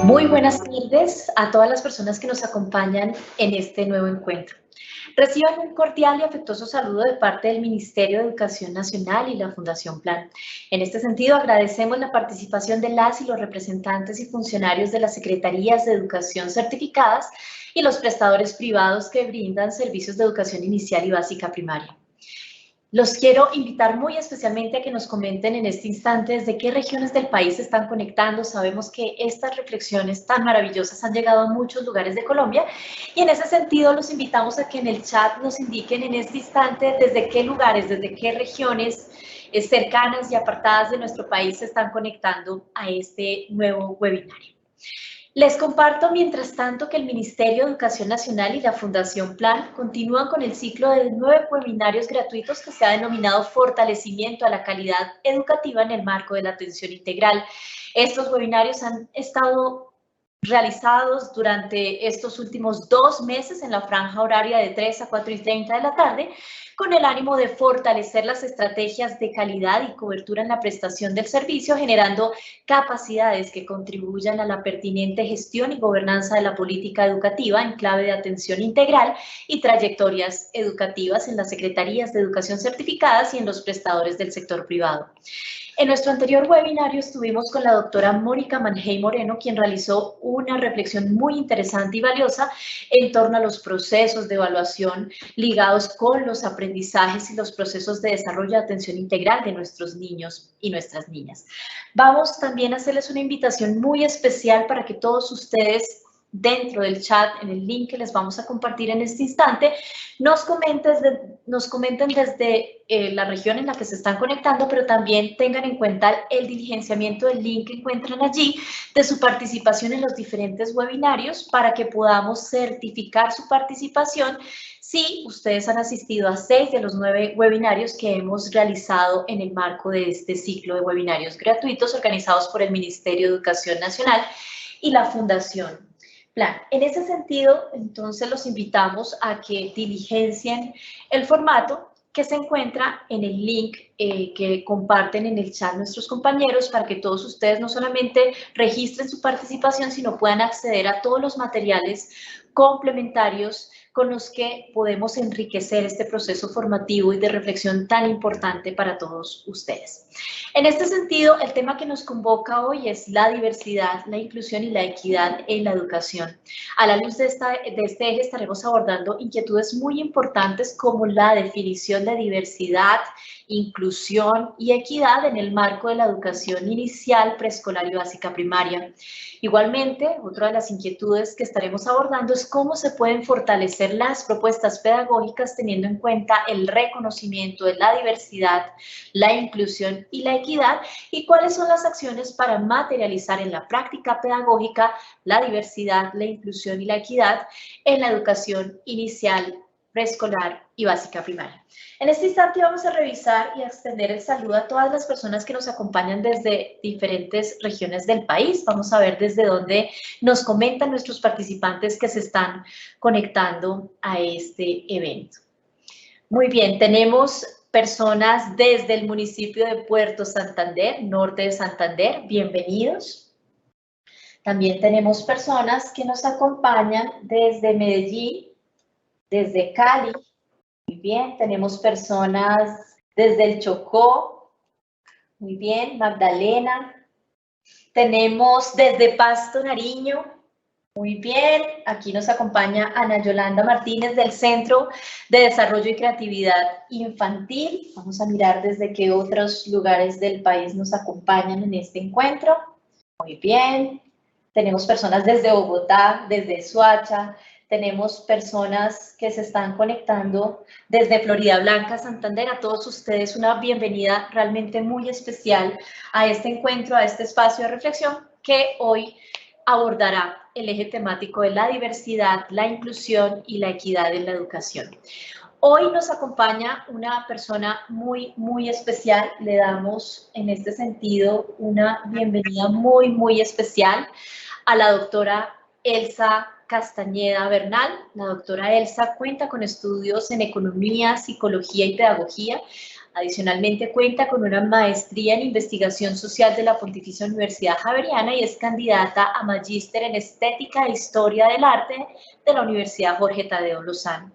Muy buenas tardes a todas las personas que nos acompañan en este nuevo encuentro. Reciban un cordial y afectuoso saludo de parte del Ministerio de Educación Nacional y la Fundación Plan. En este sentido, agradecemos la participación de las y los representantes y funcionarios de las Secretarías de Educación certificadas y los prestadores privados que brindan servicios de educación inicial y básica primaria. Los quiero invitar muy especialmente a que nos comenten en este instante desde qué regiones del país se están conectando. Sabemos que estas reflexiones tan maravillosas han llegado a muchos lugares de Colombia y en ese sentido los invitamos a que en el chat nos indiquen en este instante desde qué lugares, desde qué regiones cercanas y apartadas de nuestro país se están conectando a este nuevo webinario. Les comparto, mientras tanto, que el Ministerio de Educación Nacional y la Fundación Plan continúan con el ciclo de 9 webinarios gratuitos que se ha denominado Fortalecimiento a la Calidad Educativa en el marco de la atención integral. Estos webinarios han estado realizados durante estos últimos 2 meses en la franja horaria de 3 a 4:30 de la tarde, con el ánimo de fortalecer las estrategias de calidad y cobertura en la prestación del servicio, generando capacidades que contribuyan a la pertinente gestión y gobernanza de la política educativa en clave de atención integral y trayectorias educativas en las secretarías de educación certificadas y en los prestadores del sector privado. En nuestro anterior webinario estuvimos con la doctora Mónica Manjey Moreno, quien realizó una reflexión muy interesante y valiosa en torno a los procesos de evaluación ligados con los aprendizajes y los procesos de desarrollo de atención integral de nuestros niños y nuestras niñas. Vamos también a hacerles una invitación muy especial para que todos ustedes dentro del chat, en el link que les vamos a compartir en este instante, nos comenten desde la región en la que se están conectando, pero también tengan en cuenta el diligenciamiento del link que encuentran allí de su participación en los diferentes webinarios para que podamos certificar su participación si ustedes han asistido a 6 de los 9 webinarios que hemos realizado en el marco de este ciclo de webinarios gratuitos organizados por el Ministerio de Educación Nacional y la Fundación Plan. En ese sentido, entonces los invitamos a que diligencien el formato que se encuentra en el link que comparten en el chat nuestros compañeros para que todos ustedes no solamente registren su participación, sino puedan acceder a todos los materiales complementarios con los que podemos enriquecer este proceso formativo y de reflexión tan importante para todos ustedes. En este sentido, el tema que nos convoca hoy es la diversidad, la inclusión y la equidad en la educación. A la luz de este eje estaremos abordando inquietudes muy importantes como la definición de diversidad, inclusión y equidad en el marco de la educación inicial, preescolar y básica primaria. Igualmente, otra de las inquietudes que estaremos abordando es cómo se pueden fortalecer las propuestas pedagógicas teniendo en cuenta el reconocimiento de la diversidad, la inclusión y la equidad y cuáles son las acciones para materializar en la práctica pedagógica la diversidad, la inclusión y la equidad en la educación inicial, preescolar y básica primaria. En este instante vamos a revisar y a extender el saludo a todas las personas que nos acompañan desde diferentes regiones del país. Vamos a ver desde dónde nos comentan nuestros participantes que se están conectando a este evento. Muy bien, tenemos personas desde el municipio de Puerto Santander, norte de Santander. Bienvenidos. También tenemos personas que nos acompañan desde Medellín, desde Cali. Muy bien, tenemos personas desde el Chocó. Muy bien, Magdalena. Tenemos desde Pasto, Nariño. Muy bien, aquí nos acompaña Ana Yolanda Martínez del Centro de Desarrollo y Creatividad Infantil. Vamos a mirar desde qué otros lugares del país nos acompañan en este encuentro. Muy bien, tenemos personas desde Bogotá, desde Soacha. Tenemos personas que se están conectando desde Florida Blanca, Santander. A todos ustedes una bienvenida realmente muy especial a este encuentro, a este espacio de reflexión que hoy abordará el eje temático de la diversidad, la inclusión y la equidad en la educación. Hoy nos acompaña una persona muy especial. Le damos en este sentido una bienvenida muy especial a la doctora Elsa Castañeda Bernal. La doctora Elsa cuenta con estudios en Economía, Psicología y Pedagogía. Adicionalmente cuenta con una maestría en investigación social de la Pontificia Universidad Javeriana y es candidata a magíster en estética e historia del arte de la Universidad Jorge Tadeo Lozano.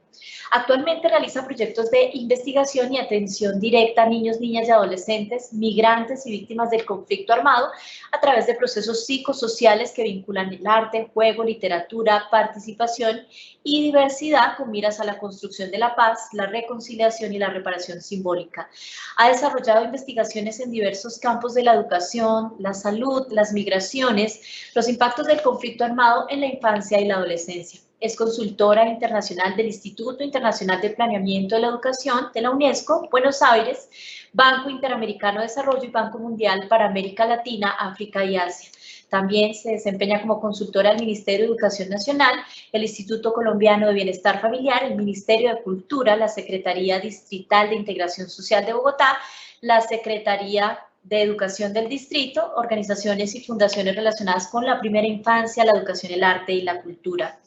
Actualmente realiza proyectos de investigación y atención directa a niños, niñas y adolescentes, migrantes y víctimas del conflicto armado a través de procesos psicosociales que vinculan el arte, juego, literatura, participación y diversidad con miras a la construcción de la paz, la reconciliación y la reparación simbólica. Ha desarrollado investigaciones en diversos campos de la educación, la salud, las migraciones, los impactos del conflicto armado en la infancia y la adolescencia. Es consultora internacional del Instituto Internacional de Planeamiento de la Educación de la UNESCO, Buenos Aires, Banco Interamericano de Desarrollo y Banco Mundial para América Latina, África y Asia. También se desempeña como consultora del Ministerio de Educación Nacional, el Instituto Colombiano de Bienestar Familiar, el Ministerio de Cultura, la Secretaría Distrital de Integración Social de Bogotá, la Secretaría de Educación del Distrito, organizaciones y fundaciones relacionadas con la primera infancia, la educación, el arte y la cultura.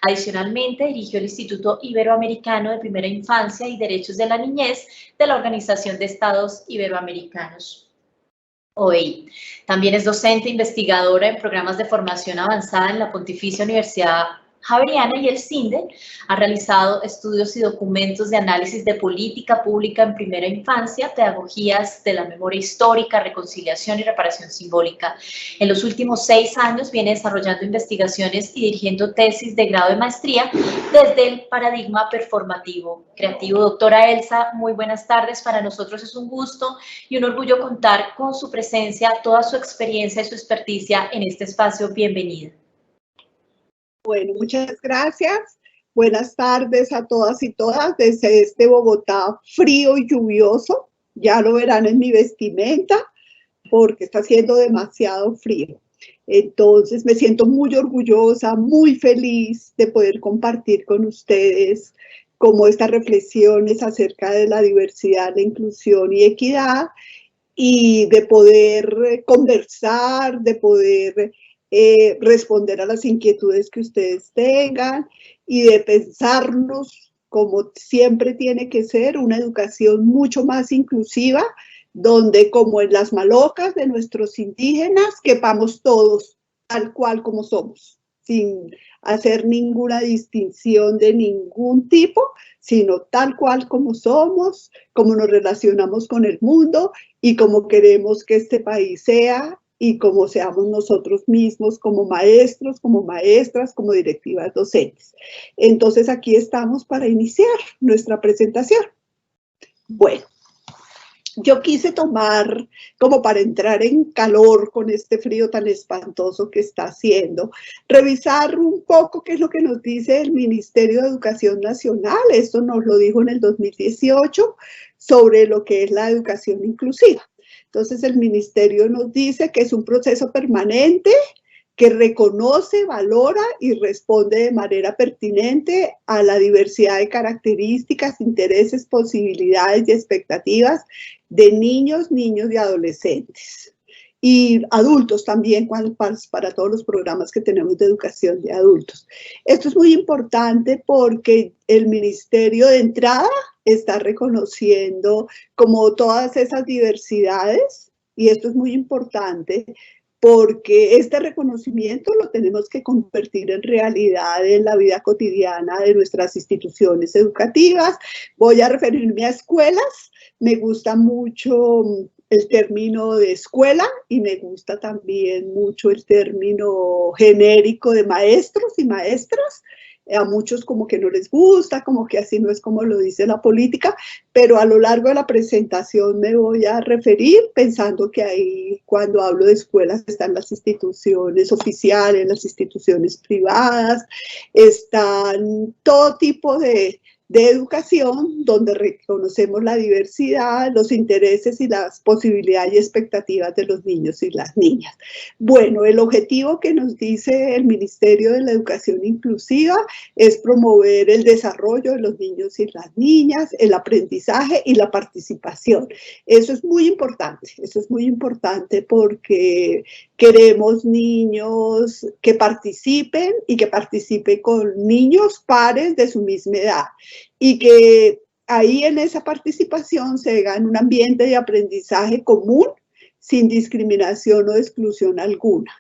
Adicionalmente, dirigió el Instituto Iberoamericano de Primera Infancia y Derechos de la Niñez de la Organización de Estados Iberoamericanos, OEI. También es docente e investigadora en programas de formación avanzada en la Pontificia Universidad Javeriana y el CINDE. Ha realizado estudios y documentos de análisis de política pública en primera infancia, pedagogías de la memoria histórica, reconciliación y reparación simbólica. En los últimos 6 años viene desarrollando investigaciones y dirigiendo tesis de grado de maestría desde el paradigma performativo creativo. Doctora Elsa, muy buenas tardes. Para nosotros es un gusto y un orgullo contar con su presencia, toda su experiencia y su experticia en este espacio. Bienvenida. Bueno, muchas gracias. Buenas tardes a todas y todas desde este Bogotá frío y lluvioso. Ya lo verán en mi vestimenta porque está haciendo demasiado frío. Entonces me siento muy orgullosa, muy feliz de poder compartir con ustedes como estas reflexiones acerca de la diversidad, la inclusión y equidad y de poder conversar, de poder responder a las inquietudes que ustedes tengan y de pensarnos como siempre tiene que ser una educación mucho más inclusiva, donde como en las malocas de nuestros indígenas quepamos todos tal cual como somos, sin hacer ninguna distinción de ningún tipo, sino tal cual como somos, como nos relacionamos con el mundo y como queremos que este país sea y como seamos nosotros mismos como maestros, como maestras, como directivas docentes. Entonces aquí estamos para iniciar nuestra presentación. Bueno, yo quise tomar, como para entrar en calor con este frío tan espantoso que está haciendo, revisar un poco qué es lo que nos dice el Ministerio de Educación Nacional. Esto nos lo dijo en el 2018 sobre lo que es la educación inclusiva. Entonces el ministerio nos dice que es un proceso permanente que reconoce, valora y responde de manera pertinente a la diversidad de características, intereses, posibilidades y expectativas de niños, niños y adolescentes. Y adultos también para todos los programas que tenemos de educación de adultos. Esto es muy importante porque el ministerio de entrada está reconociendo como todas esas diversidades y esto es muy importante porque este reconocimiento lo tenemos que convertir en realidad en la vida cotidiana de nuestras instituciones educativas. Voy a referirme a escuelas, me gusta mucho el término de escuela y me gusta también mucho el término genérico de maestros y maestras. A muchos como que no les gusta, como que así no es como lo dice la política, pero a lo largo de la presentación me voy a referir pensando que ahí cuando hablo de escuelas están las instituciones oficiales, las instituciones privadas, están todo tipo de educación donde reconocemos la diversidad, los intereses y las posibilidades y expectativas de los niños y las niñas. Bueno, el objetivo que nos dice el Ministerio de la Educación Inclusiva es promover el desarrollo de los niños y las niñas, el aprendizaje y la participación. Eso es muy importante porque queremos niños que participen y que participen con niños pares de su misma edad y que ahí en esa participación se gana un ambiente de aprendizaje común, sin discriminación o exclusión alguna,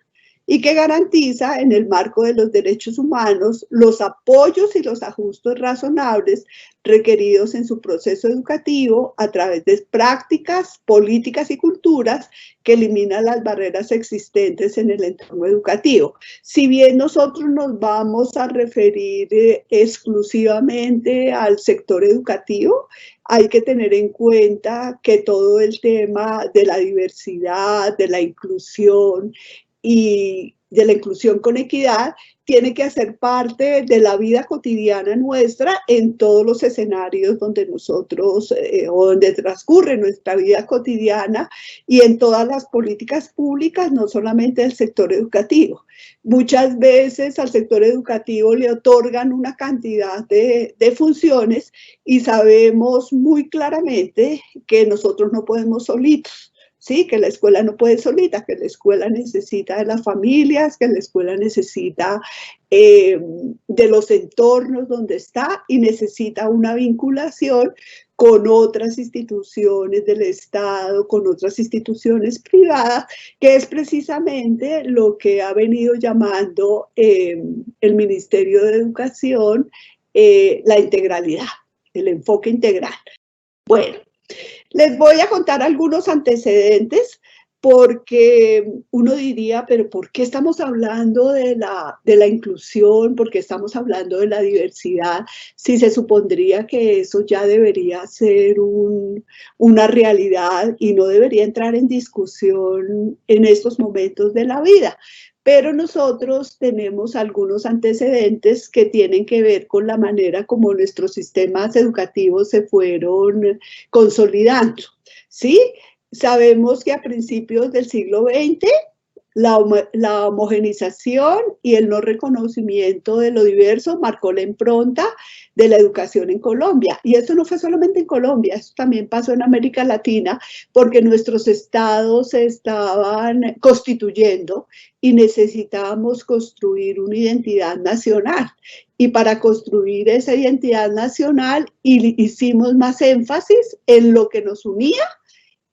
y que garantiza en el marco de los derechos humanos los apoyos y los ajustes razonables requeridos en su proceso educativo a través de prácticas, políticas y culturas que eliminan las barreras existentes en el entorno educativo. Si bien nosotros nos vamos a referir exclusivamente al sector educativo, hay que tener en cuenta que todo el tema de la diversidad, de la inclusión y de la inclusión con equidad tiene que hacer parte de la vida cotidiana nuestra en todos los escenarios donde nosotros o donde transcurre nuestra vida cotidiana y en todas las políticas públicas, no solamente del sector educativo. Muchas veces al sector educativo le otorgan una cantidad de funciones y sabemos muy claramente que nosotros no podemos solitos. Sí, que la escuela no puede solita, que la escuela necesita de las familias, que la escuela necesita de los entornos donde está y necesita una vinculación con otras instituciones del Estado, con otras instituciones privadas, que es precisamente lo que ha venido llamando el Ministerio de Educación la integralidad, el enfoque integral. Bueno. Les voy a contar algunos antecedentes porque uno diría, pero ¿por qué estamos hablando de la inclusión? ¿Por qué estamos hablando de la diversidad? Si se supondría que eso ya debería ser una realidad y no debería entrar en discusión en estos momentos de la vida. Pero nosotros tenemos algunos antecedentes que tienen que ver con la manera como nuestros sistemas educativos se fueron consolidando, ¿sí? Sabemos que a principios del siglo XX la homogenización y el no reconocimiento de lo diverso marcó la impronta de la educación en Colombia. Y esto no fue solamente en Colombia, esto también pasó en América Latina, porque nuestros estados se estaban constituyendo y necesitábamos construir una identidad nacional. Y para construir esa identidad nacional hicimos más énfasis en lo que nos unía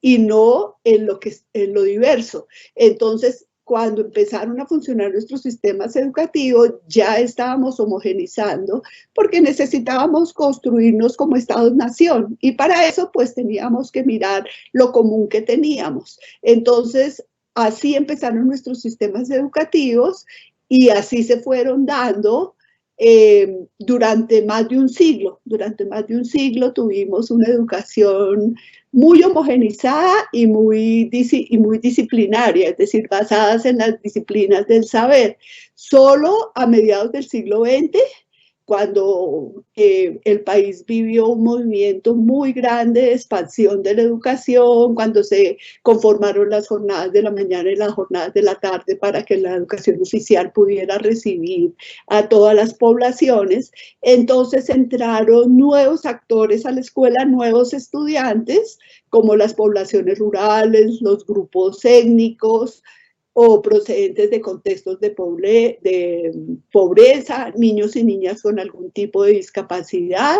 y no en lo diverso. Entonces, cuando empezaron a funcionar nuestros sistemas educativos, ya estábamos homogenizando porque necesitábamos construirnos como Estados-nación y para eso pues teníamos que mirar lo común que teníamos. Entonces, así empezaron nuestros sistemas educativos y así se fueron dando durante más de un siglo. Durante más de un siglo tuvimos una educación muy homogenizada y muy disciplinaria, es decir, basadas en las disciplinas del saber. Solo a mediados del siglo XX, cuando el país vivió un movimiento muy grande de expansión de la educación, cuando se conformaron las jornadas de la mañana y las jornadas de la tarde para que la educación oficial pudiera recibir a todas las poblaciones, entonces entraron nuevos actores a la escuela, nuevos estudiantes, como las poblaciones rurales, los grupos étnicos, o procedentes de contextos de pobreza, niños y niñas con algún tipo de discapacidad,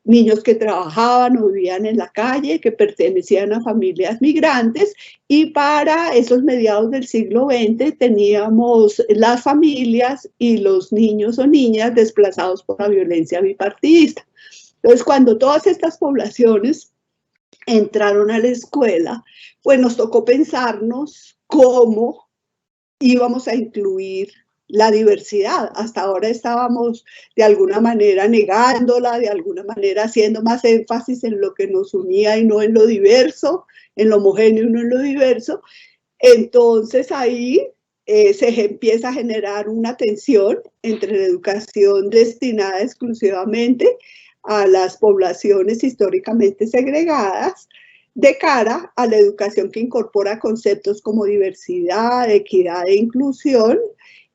niños que trabajaban o vivían en la calle, que pertenecían a familias migrantes, y para esos mediados del siglo XX teníamos las familias y los niños o niñas desplazados por la violencia bipartidista. Entonces, cuando todas estas poblaciones entraron a la escuela, pues nos tocó pensarnos cómo íbamos a incluir la diversidad. Hasta ahora estábamos de alguna manera negándola, de alguna manera haciendo más énfasis en lo que nos unía y no en lo diverso, en lo homogéneo y no en lo diverso. Entonces ahí se empieza a generar una tensión entre la educación destinada exclusivamente a las poblaciones históricamente segregadas de cara a la educación que incorpora conceptos como diversidad, equidad e inclusión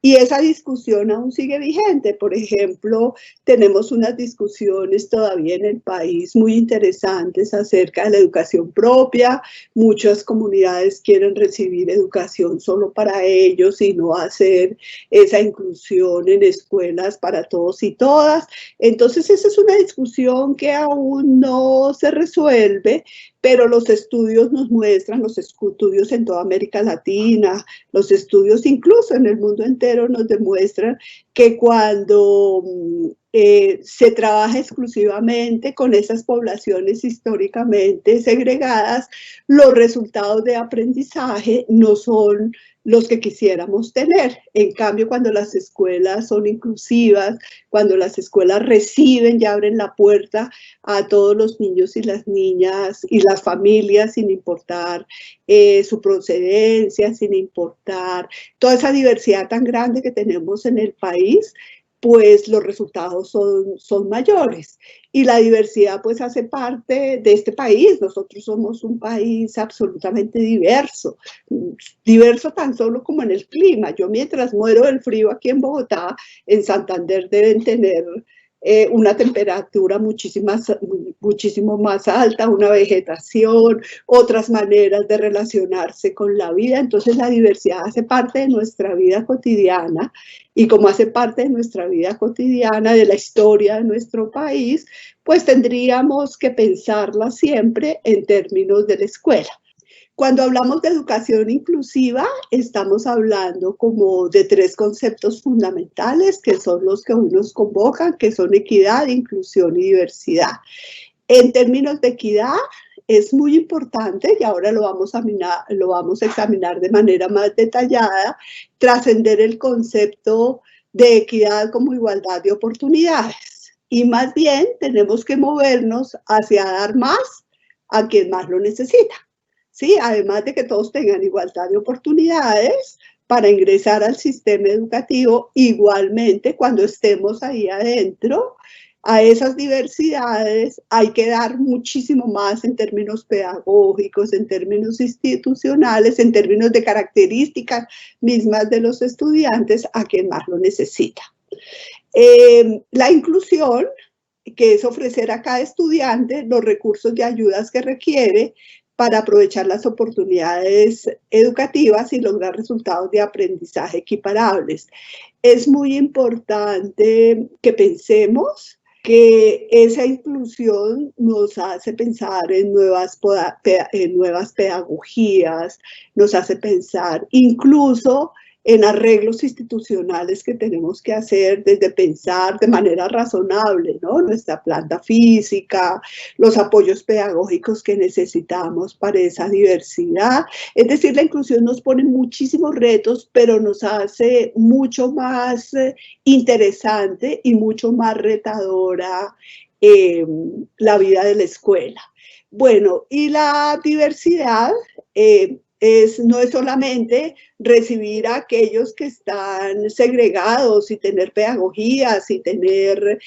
Y esa discusión aún sigue vigente. Por ejemplo, tenemos unas discusiones todavía en el país muy interesantes acerca de la educación propia. Muchas comunidades quieren recibir educación solo para ellos y no hacer esa inclusión en escuelas para todos y todas. Entonces, esa es una discusión que aún no se resuelve, pero los estudios nos muestran, los estudios en toda América Latina, los estudios incluso en el mundo entero nos demuestran que cuando se trabaja exclusivamente con esas poblaciones históricamente segregadas, los resultados de aprendizaje no son los que quisiéramos tener. En cambio, cuando las escuelas son inclusivas, cuando las escuelas reciben y abren la puerta a todos los niños y las niñas y las familias, sin importar su procedencia, sin importar toda esa diversidad tan grande que tenemos en el país, pues los resultados son mayores. Y la diversidad pues hace parte de este país. Nosotros somos un país absolutamente diverso, diverso tan solo como en el clima. Yo mientras muero del frío aquí en Bogotá, en Santander deben tener una temperatura muchísimo más alta, una vegetación, otras maneras de relacionarse con la vida. Entonces la diversidad hace parte de nuestra vida cotidiana, y como hace parte de nuestra vida cotidiana, de la historia de nuestro país, pues tendríamos que pensarla siempre en términos de la escuela. Cuando hablamos de educación inclusiva, estamos hablando como de tres conceptos fundamentales que son los que hoy nos convocan, que son equidad, inclusión y diversidad. En términos de equidad, es muy importante, y ahora lo vamos a examinar de manera más detallada, trascender el concepto de equidad como igualdad de oportunidades. Y más bien tenemos que movernos hacia dar más a quien más lo necesita. ¿Sí? Además de que todos tengan igualdad de oportunidades para ingresar al sistema educativo, igualmente cuando estemos ahí adentro, a esas diversidades hay que dar muchísimo más en términos pedagógicos, en términos institucionales, en términos de características mismas de los estudiantes a quien más lo necesita. La inclusión, que es ofrecer a cada estudiante los recursos y ayudas que requiere para aprovechar las oportunidades educativas y lograr resultados de aprendizaje equiparables. Es muy importante que pensemos que esa inclusión nos hace pensar en nuevas pedagogías, nos hace pensar incluso en arreglos institucionales que tenemos que hacer desde pensar de manera razonable, ¿no? Nuestra planta física, los apoyos pedagógicos que necesitamos para esa diversidad. Es decir, la inclusión nos pone muchísimos retos, pero nos hace mucho más interesante y mucho más retadora la vida de la escuela. Bueno, y la diversidad no es solamente recibir a aquellos que están segregados y tener pedagogías y tener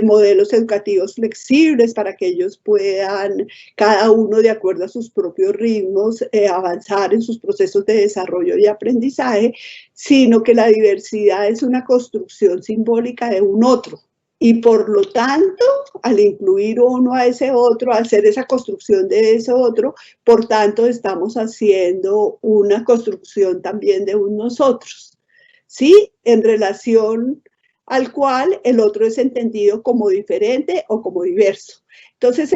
modelos educativos flexibles para que ellos puedan, cada uno de acuerdo a sus propios ritmos, avanzar en sus procesos de desarrollo y aprendizaje, sino que la diversidad es una construcción simbólica de un otro. Y por lo tanto, al incluir uno a ese otro, al hacer esa construcción de ese otro, por tanto estamos haciendo una construcción también de un nosotros, ¿sí? En relación al cual el otro es entendido como diferente o como diverso. Entonces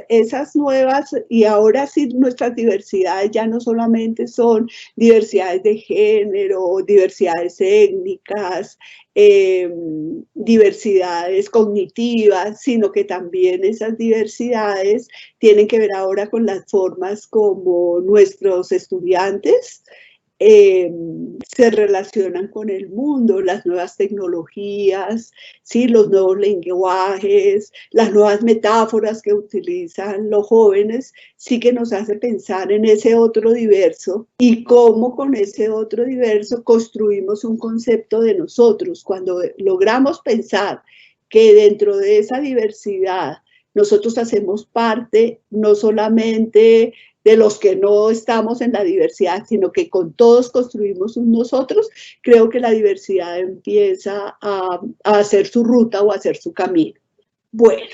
esas nuevas, y ahora sí nuestras diversidades ya no solamente son diversidades de género, diversidades étnicas, diversidades cognitivas, sino que también esas diversidades tienen que ver ahora con las formas como nuestros estudiantes se relacionan con el mundo, las nuevas tecnologías, ¿sí? Los nuevos lenguajes, las nuevas metáforas que utilizan los jóvenes, sí que nos hace pensar en ese otro diverso y cómo con ese otro diverso construimos un concepto de nosotros. Cuando logramos pensar que dentro de esa diversidad nosotros hacemos parte no solamente de los que no estamos en la diversidad, sino que con todos construimos un nosotros, creo que la diversidad empieza a hacer su ruta o a hacer su camino. Bueno,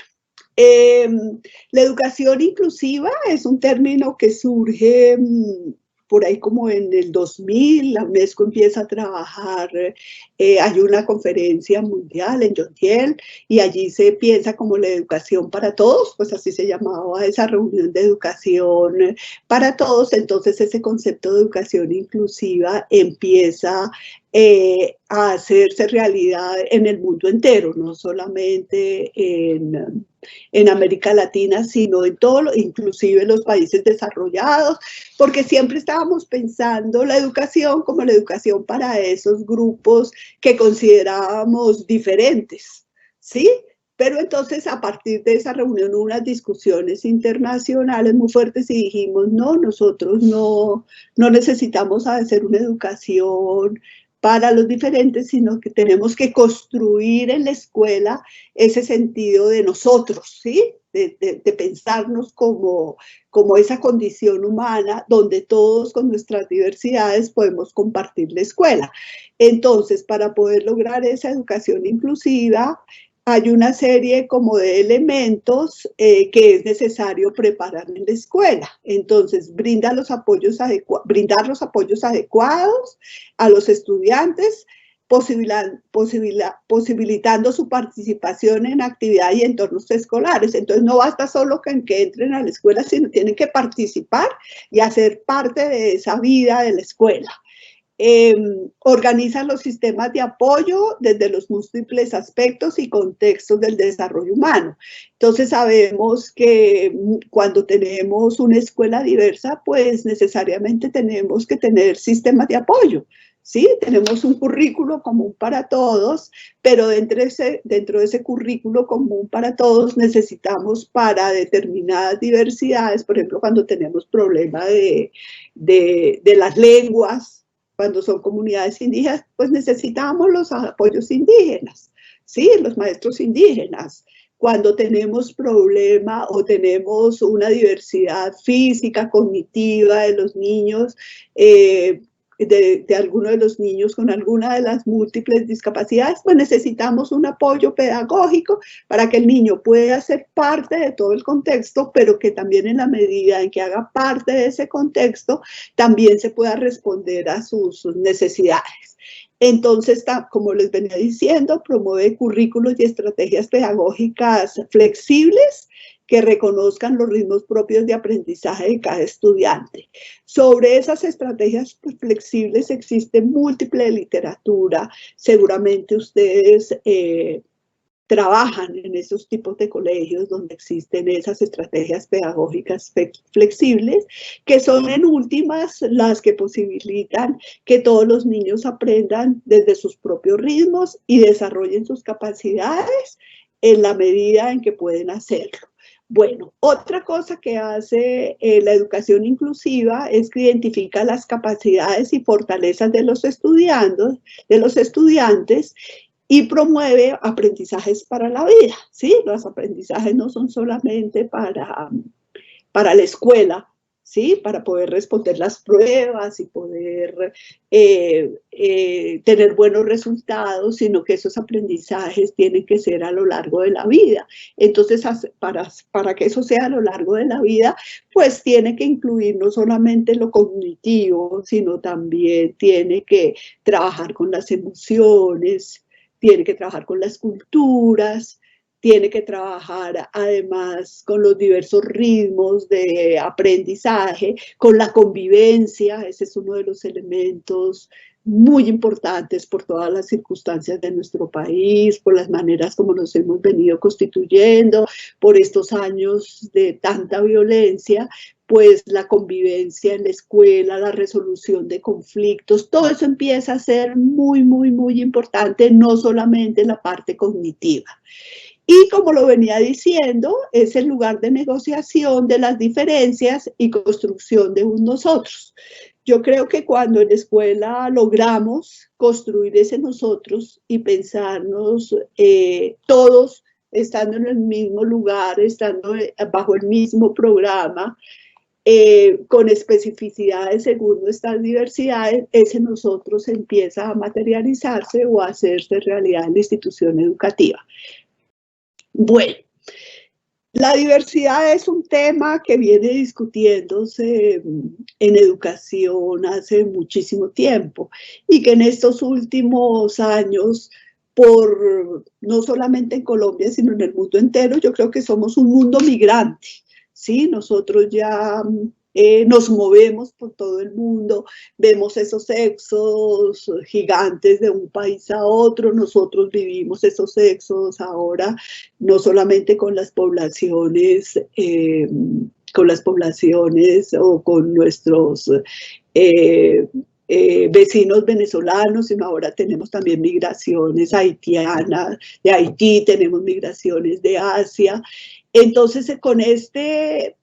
la educación inclusiva es un término que surge por ahí como en el 2000, la UNESCO empieza a trabajar, hay una conferencia mundial en Yontiel y allí se piensa como la educación para todos, pues así se llamaba esa reunión de educación para todos. Entonces ese concepto de educación inclusiva empieza a hacerse realidad en el mundo entero, no solamente en América Latina, sino en todo, inclusive en los países desarrollados, porque siempre estábamos pensando la educación como la educación para esos grupos que considerábamos diferentes, ¿sí? Pero entonces a partir de esa reunión hubo unas discusiones internacionales muy fuertes y dijimos, no, nosotros no necesitamos hacer una educación para los diferentes, sino que tenemos que construir en la escuela ese sentido de nosotros, ¿sí? De pensarnos como esa condición humana donde todos con nuestras diversidades podemos compartir la escuela. Entonces, para poder lograr esa educación inclusiva, hay una serie como de elementos que es necesario preparar en la escuela. Entonces, brindar los apoyos adecuados a los estudiantes, posibilitando su participación en actividades y entornos escolares. Entonces, no basta solo que entren a la escuela, sino tienen que participar y hacer parte de esa vida de la escuela. Organizan los sistemas de apoyo desde los múltiples aspectos y contextos del desarrollo humano. Entonces sabemos que cuando tenemos una escuela diversa, pues necesariamente tenemos que tener sistemas de apoyo. Sí, tenemos un currículo común para todos, pero dentro de ese currículo común para todos necesitamos para determinadas diversidades, por ejemplo, cuando tenemos problema de las lenguas, cuando son comunidades indígenas, pues necesitamos los apoyos indígenas, ¿sí? Los maestros indígenas. Cuando tenemos problema o tenemos una diversidad física, cognitiva de los niños, de alguno de los niños con alguna de las múltiples discapacidades, pues necesitamos un apoyo pedagógico para que el niño pueda ser parte de todo el contexto, pero que también en la medida en que haga parte de ese contexto, también se pueda responder a sus necesidades. Entonces, como les venía diciendo, promueve currículos y estrategias pedagógicas flexibles que reconozcan los ritmos propios de aprendizaje de cada estudiante. Sobre esas estrategias flexibles existe múltiple literatura. Seguramente ustedes trabajan en esos tipos de colegios donde existen esas estrategias pedagógicas flexibles, que son en últimas las que posibilitan que todos los niños aprendan desde sus propios ritmos y desarrollen sus capacidades en la medida en que pueden hacerlo. Bueno, otra cosa que hace la educación inclusiva es que identifica las capacidades y fortalezas de los estudiantes y promueve aprendizajes para la vida, ¿sí? Los aprendizajes no son solamente para la escuela, ¿sí? Para poder responder las pruebas y poder tener buenos resultados, sino que esos aprendizajes tienen que ser a lo largo de la vida. Entonces, para que eso sea a lo largo de la vida, pues tiene que incluir no solamente lo cognitivo, sino también tiene que trabajar con las emociones, tiene que trabajar con las culturas, tiene que trabajar además con los diversos ritmos de aprendizaje, con la convivencia. Ese es uno de los elementos muy importantes por todas las circunstancias de nuestro país, por las maneras como nos hemos venido constituyendo, por estos años de tanta violencia, pues la convivencia en la escuela, la resolución de conflictos, todo eso empieza a ser muy, muy, muy importante, no solamente la parte cognitiva. Y como lo venía diciendo, es el lugar de negociación de las diferencias y construcción de un nosotros. Yo creo que cuando en la escuela logramos construir ese nosotros y pensarnos todos estando en el mismo lugar, estando bajo el mismo programa, con especificidades según nuestras diversidades, ese nosotros empieza a materializarse o a hacerse realidad en la institución educativa. Bueno, la diversidad es un tema que viene discutiéndose en educación hace muchísimo tiempo y que en estos últimos años, no solamente en Colombia, sino en el mundo entero, yo creo que somos un mundo migrante. ¿Sí? Nosotros ya nos movemos por todo el mundo, vemos esos éxodos gigantes de un país a otro, nosotros vivimos esos éxodos ahora, no solamente con las poblaciones o con nuestros vecinos venezolanos, sino ahora tenemos también migraciones haitianas, de Haití, tenemos migraciones de Asia. Entonces, con este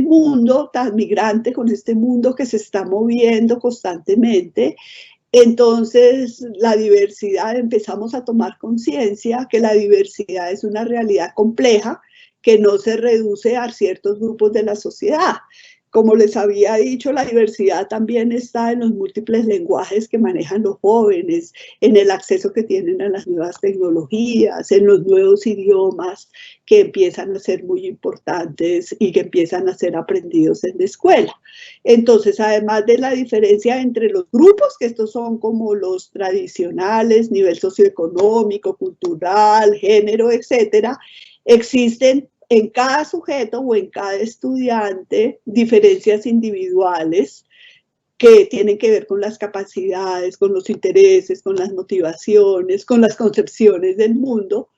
mundo tan migrante, con este mundo que se está moviendo constantemente, entonces la diversidad, empezamos a tomar conciencia que la diversidad es una realidad compleja que no se reduce a ciertos grupos de la sociedad. Como les había dicho, la diversidad también está en los múltiples lenguajes que manejan los jóvenes, en el acceso que tienen a las nuevas tecnologías, en los nuevos idiomas que empiezan a ser muy importantes y que empiezan a ser aprendidos en la escuela. Entonces, además de la diferencia entre los grupos, que estos son como los tradicionales, nivel socioeconómico, cultural, género, etcétera, existen en cada sujeto o en cada estudiante diferencias individuales que tienen que ver con las capacidades, con los intereses, con las motivaciones, con las concepciones del mundo.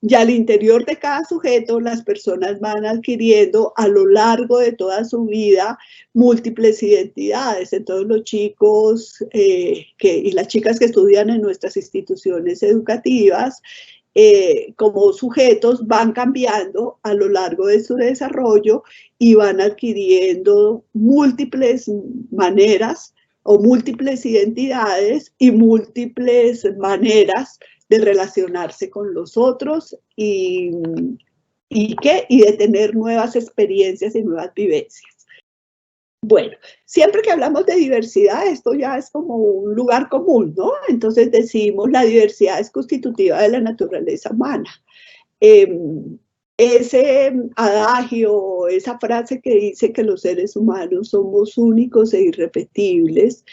Y al interior de cada sujeto, las personas van adquiriendo a lo largo de toda su vida múltiples identidades. Entonces los chicos y las chicas que estudian en nuestras instituciones educativas, como sujetos van cambiando a lo largo de su desarrollo y van adquiriendo múltiples maneras o múltiples identidades y múltiples maneras de relacionarse con los otros y de tener nuevas experiencias y nuevas vivencias. Bueno, siempre que hablamos de diversidad, esto ya es como un lugar común, ¿no? Entonces decimos, la diversidad es constitutiva de la naturaleza humana. Ese adagio, esa frase que dice que los seres humanos somos únicos e irrepetibles,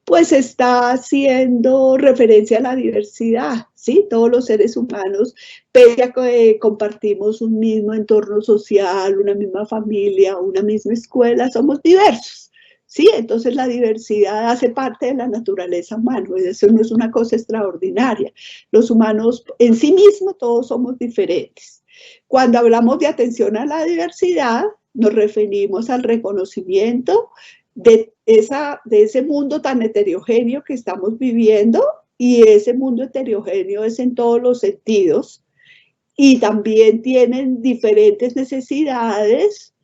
pues está haciendo referencia a la diversidad, ¿sí? Todos los seres humanos, pese a que compartimos un mismo entorno social, una misma familia, una misma escuela, somos diversos, ¿sí? Entonces la diversidad hace parte de la naturaleza humana, eso no es una cosa extraordinaria. Los humanos en sí mismos todos somos diferentes. Cuando hablamos de atención a la diversidad, nos referimos al reconocimiento de ese mundo tan heterogéneo que estamos viviendo, y ese mundo heterogéneo es en todos los sentidos y también tienen diferentes necesidades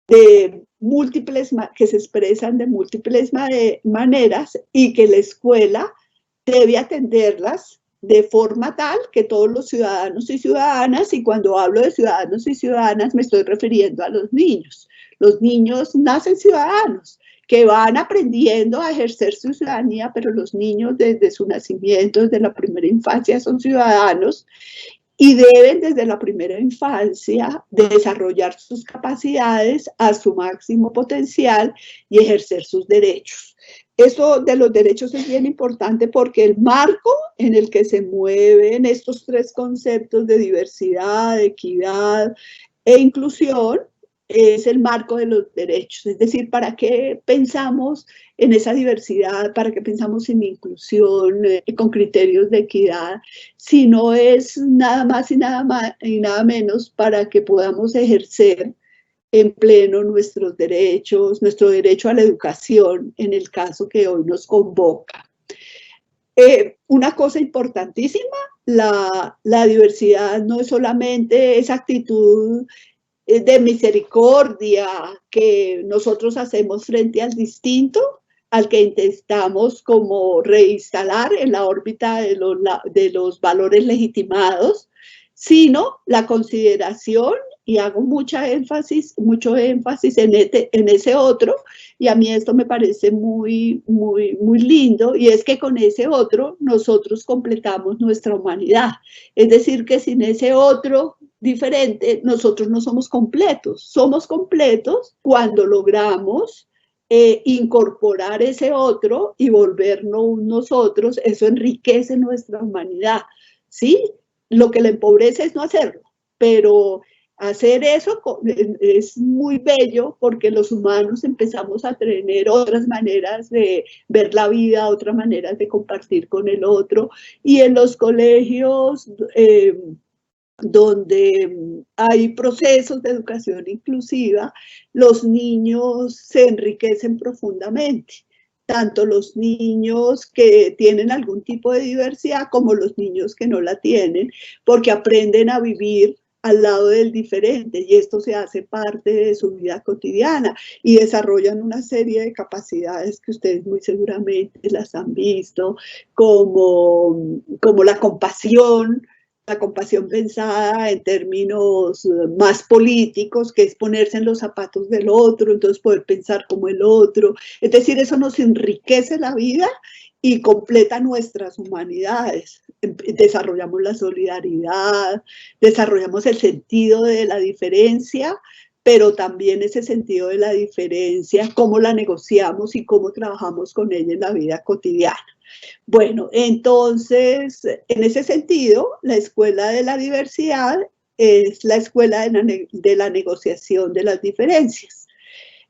que se expresan de múltiples maneras y que la escuela debe atenderlas de forma tal que todos los ciudadanos y ciudadanas, y cuando hablo de ciudadanos y ciudadanas me estoy refiriendo a los niños. Los niños nacen ciudadanos, que van aprendiendo a ejercer su ciudadanía, pero los niños desde su nacimiento, desde la primera infancia, son ciudadanos y deben desde la primera infancia desarrollar sus capacidades a su máximo potencial y ejercer sus derechos. Eso de los derechos es bien importante porque el marco en el que se mueven estos tres conceptos de diversidad, equidad e inclusión es el marco de los derechos. Es decir, ¿para qué pensamos en esa diversidad? ¿Para qué pensamos en inclusión con criterios de equidad? Si no es nada más y nada menos para que podamos ejercer en pleno nuestros derechos, nuestro derecho a la educación, en el caso que hoy nos convoca. Una cosa importantísima, la diversidad no es solamente esa actitud de misericordia que nosotros hacemos frente al distinto, al que intentamos como reinstalar en la órbita de los valores legitimados, sino la consideración y hago mucho énfasis en ese otro, y a mí esto me parece muy, muy, muy lindo, y es que con ese otro nosotros completamos nuestra humanidad. Es decir, que sin ese otro diferente, nosotros no somos completos. Somos completos cuando logramos incorporar ese otro y volvernos un nosotros. Eso enriquece nuestra humanidad, ¿sí? Lo que le empobrece es no hacerlo, pero hacer eso es muy bello porque los humanos empezamos a tener otras maneras de ver la vida, otras maneras de compartir con el otro, y en los colegios donde hay procesos de educación inclusiva, los niños se enriquecen profundamente, tanto los niños que tienen algún tipo de diversidad como los niños que no la tienen, porque aprenden a vivir al lado del diferente, y esto se hace parte de su vida cotidiana, y desarrollan una serie de capacidades que ustedes muy seguramente las han visto, como la compasión pensada en términos más políticos, que es ponerse en los zapatos del otro, entonces poder pensar como el otro. Es decir, eso nos enriquece la vida y completa nuestras humanidades. Desarrollamos la solidaridad, desarrollamos el sentido de la diferencia, pero también ese sentido de la diferencia, cómo la negociamos y cómo trabajamos con ella en la vida cotidiana. Bueno, entonces, en ese sentido, la Escuela de la Diversidad es la escuela de la negociación de las diferencias.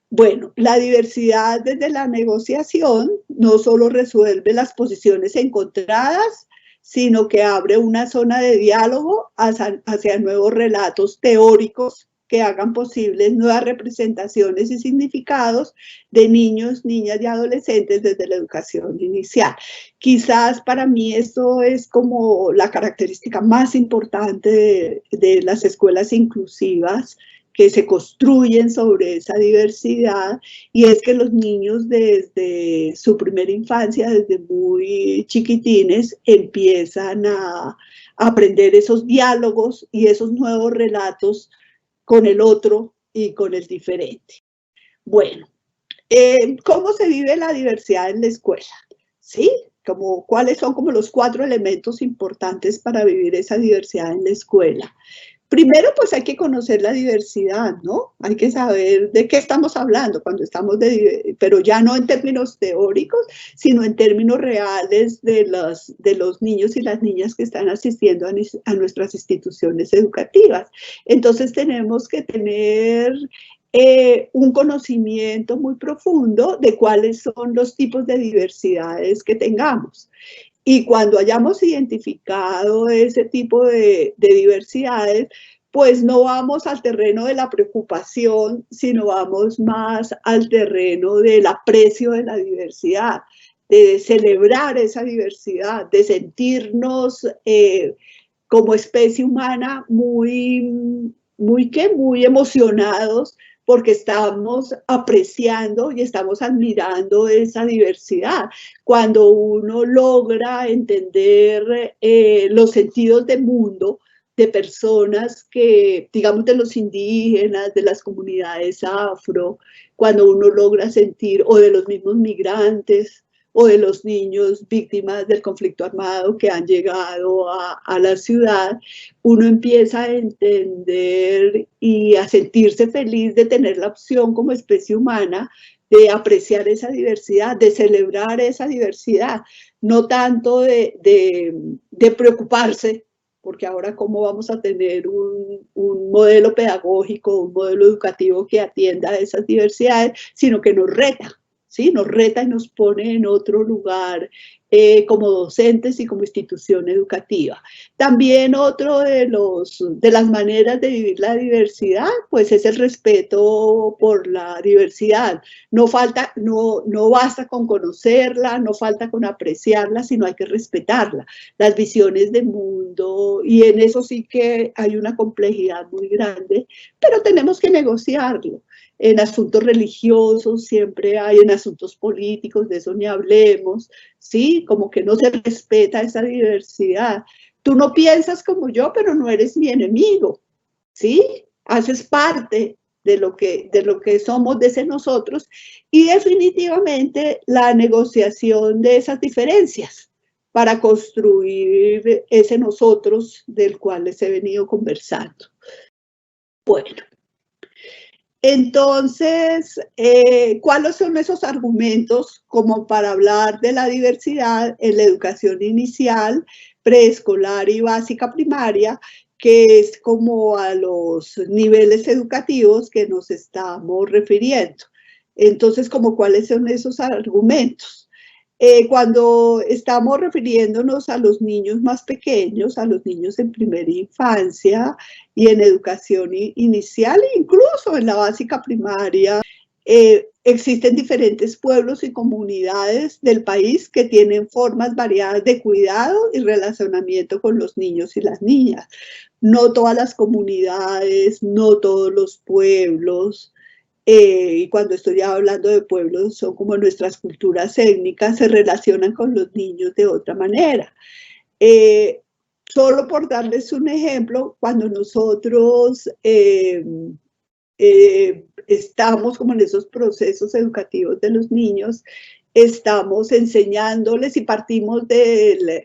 Bueno, la diversidad desde la negociación no solo resuelve las posiciones encontradas, sino que abre una zona de diálogo hacia nuevos relatos teóricos que hagan posibles nuevas representaciones y significados de niños, niñas y adolescentes desde la educación inicial. Quizás para mí esto es como la característica más importante de las escuelas inclusivas, que se construyen sobre esa diversidad, y es que los niños desde su primera infancia, desde muy chiquitines, empiezan a aprender esos diálogos y esos nuevos relatos con el otro y con el diferente. Bueno, ¿cómo se vive la diversidad en la escuela? ¿Sí? ¿Cuáles son como los 4 elementos importantes para vivir esa diversidad en la escuela? Primero, pues hay que conocer la diversidad, ¿no? Hay que saber de qué estamos hablando cuando estamos pero ya no en términos teóricos, sino en términos reales de los niños y las niñas que están asistiendo a nuestras instituciones educativas. Entonces tenemos que tener un conocimiento muy profundo de cuáles son los tipos de diversidades que tengamos. Y cuando hayamos identificado ese tipo de diversidades, pues no vamos al terreno de la preocupación, sino vamos más al terreno del aprecio de la diversidad, de celebrar esa diversidad, de sentirnos como especie humana muy emocionados, porque estamos apreciando y estamos admirando esa diversidad. Cuando uno logra entender los sentidos del mundo de personas que, digamos, de los indígenas, de las comunidades afro, cuando uno logra sentir, o de los mismos migrantes, o de los niños víctimas del conflicto armado que han llegado a la ciudad, uno empieza a entender y a sentirse feliz de tener la opción como especie humana de apreciar esa diversidad, de celebrar esa diversidad, no tanto de preocuparse, porque ahora cómo vamos a tener un modelo pedagógico, un modelo educativo que atienda a esas diversidades, sino que nos reta. ¿Sí? Nos reta y nos pone en otro lugar como docentes y como institución educativa. También otro de las maneras de vivir la diversidad, pues es el respeto por la diversidad. No basta con conocerla, no falta con apreciarla, sino hay que respetarla, las visiones de mundo, y en eso sí que hay una complejidad muy grande, pero tenemos que negociarlo. En asuntos religiosos siempre hay, en asuntos políticos, de eso ni hablemos, ¿sí? Como que no se respeta esa diversidad. Tú no piensas como yo, pero no eres mi enemigo, ¿sí? haces parte de lo que somos, de ese nosotros, y definitivamente la negociación de esas diferencias para construir ese nosotros del cual les he venido conversando. Bueno, entonces, ¿cuáles son esos argumentos como para hablar de la diversidad en la educación inicial, preescolar y básica primaria, que es como a los niveles educativos que nos estamos refiriendo? Entonces, ¿cuáles son esos argumentos? Cuando estamos refiriéndonos a los niños más pequeños, a los niños en primera infancia y en educación inicial, incluso en la básica primaria, existen diferentes pueblos y comunidades del país que tienen formas variadas de cuidado y relacionamiento con los niños y las niñas. No todas las comunidades, no todos los pueblos, y cuando estoy hablando de pueblos, son como nuestras culturas étnicas, se relacionan con los niños de otra manera. Solo por darles un ejemplo, cuando nosotros estamos como en esos procesos educativos de los niños, estamos enseñándoles y partimos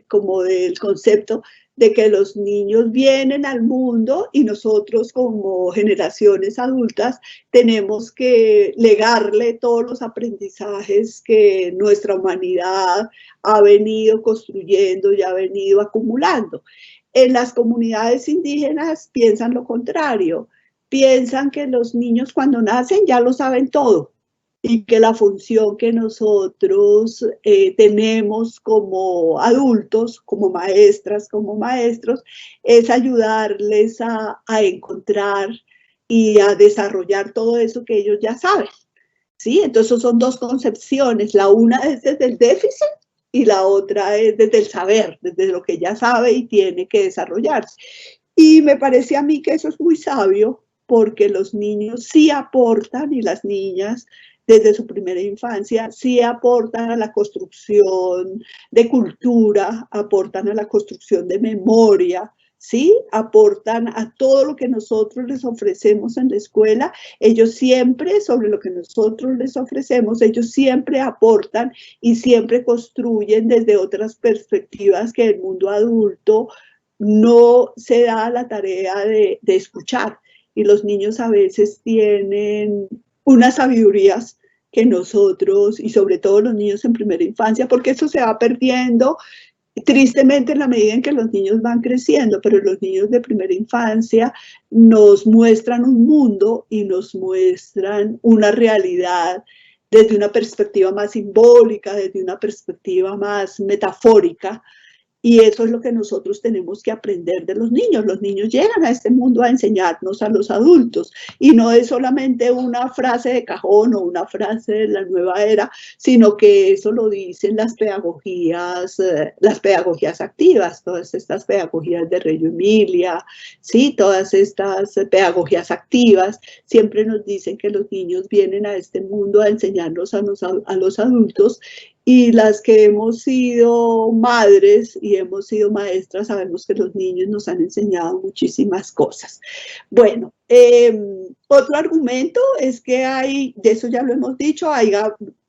como del concepto de que los niños vienen al mundo y nosotros como generaciones adultas tenemos que legarle todos los aprendizajes que nuestra humanidad ha venido construyendo y ha venido acumulando. En las comunidades indígenas piensan lo contrario, piensan que los niños cuando nacen ya lo saben todo y que la función que nosotros tenemos como adultos, como maestras, como maestros, es ayudarles a encontrar y a desarrollar todo eso que ellos ya saben, ¿sí? Entonces son dos concepciones, la una es desde el déficit y la otra es desde el saber, desde lo que ya sabe y tiene que desarrollarse. Y me parece a mí que eso es muy sabio, porque los niños sí aportan y las niñas desde su primera infancia sí aportan a la construcción de cultura, aportan a la construcción de memoria, ¿sí? Aportan a todo lo que nosotros les ofrecemos en la escuela. Ellos siempre, sobre lo que nosotros les ofrecemos, ellos siempre aportan y siempre construyen desde otras perspectivas que el mundo adulto no se da la tarea de escuchar. Y los niños a veces tienen unas sabidurías que nosotros, y sobre todo los niños en primera infancia, porque eso se va perdiendo tristemente en la medida en que los niños van creciendo, pero los niños de primera infancia nos muestran un mundo y nos muestran una realidad desde una perspectiva más simbólica, desde una perspectiva más metafórica. Y eso es lo que nosotros tenemos que aprender de los niños. Los niños llegan a este mundo a enseñarnos a los adultos. Y no es solamente una frase de cajón o una frase de la nueva era, sino que eso lo dicen las pedagogías activas, todas estas pedagogías de Reggio Emilia, ¿sí? Todas estas pedagogías activas siempre nos dicen que los niños vienen a este mundo a enseñarnos a los adultos. Y las que hemos sido madres y hemos sido maestras sabemos que los niños nos han enseñado muchísimas cosas. Bueno, otro argumento es que hay, de eso ya lo hemos dicho, hay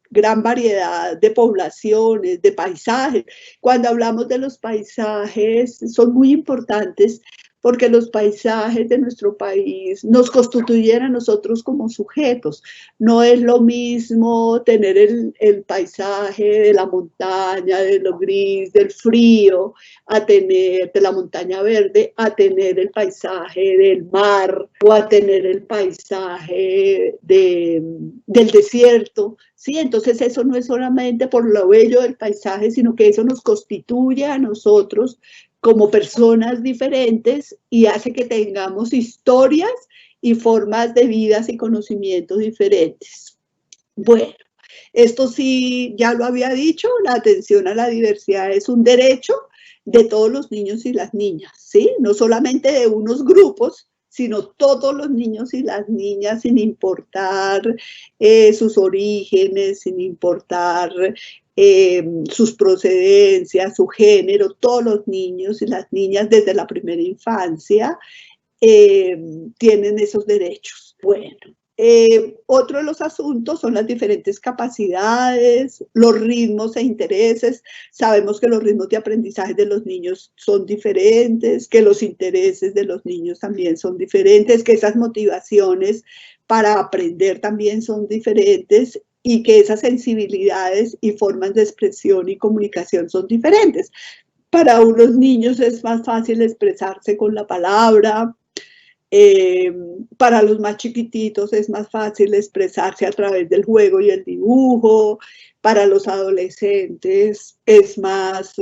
gran variedad de poblaciones, de paisajes. Cuando hablamos de los paisajes, son muy importantes porque los paisajes de nuestro país nos constituyen a nosotros como sujetos. No es lo mismo tener el paisaje de la montaña, de lo gris, del frío, a tener de la montaña verde, a tener el paisaje del mar o a tener el paisaje del desierto. Sí, entonces eso no es solamente por lo bello del paisaje, sino que eso nos constituye a nosotros como personas diferentes y hace que tengamos historias y formas de vidas y conocimientos diferentes. Bueno, esto sí, ya lo había dicho, la atención a la diversidad es un derecho de todos los niños y las niñas, ¿sí? No solamente de unos grupos, sino todos los niños y las niñas, sin importar sus orígenes, sin importar sus procedencias, su género, todos los niños y las niñas desde la primera infancia tienen esos derechos. Bueno, otro de los asuntos son las diferentes capacidades, los ritmos e intereses. Sabemos que los ritmos de aprendizaje de los niños son diferentes, que los intereses de los niños también son diferentes, que esas motivaciones para aprender también son diferentes y que esas sensibilidades y formas de expresión y comunicación son diferentes. Para unos niños es más fácil expresarse con la palabra. Para los más chiquititos es más fácil expresarse a través del juego y el dibujo. Para los adolescentes es más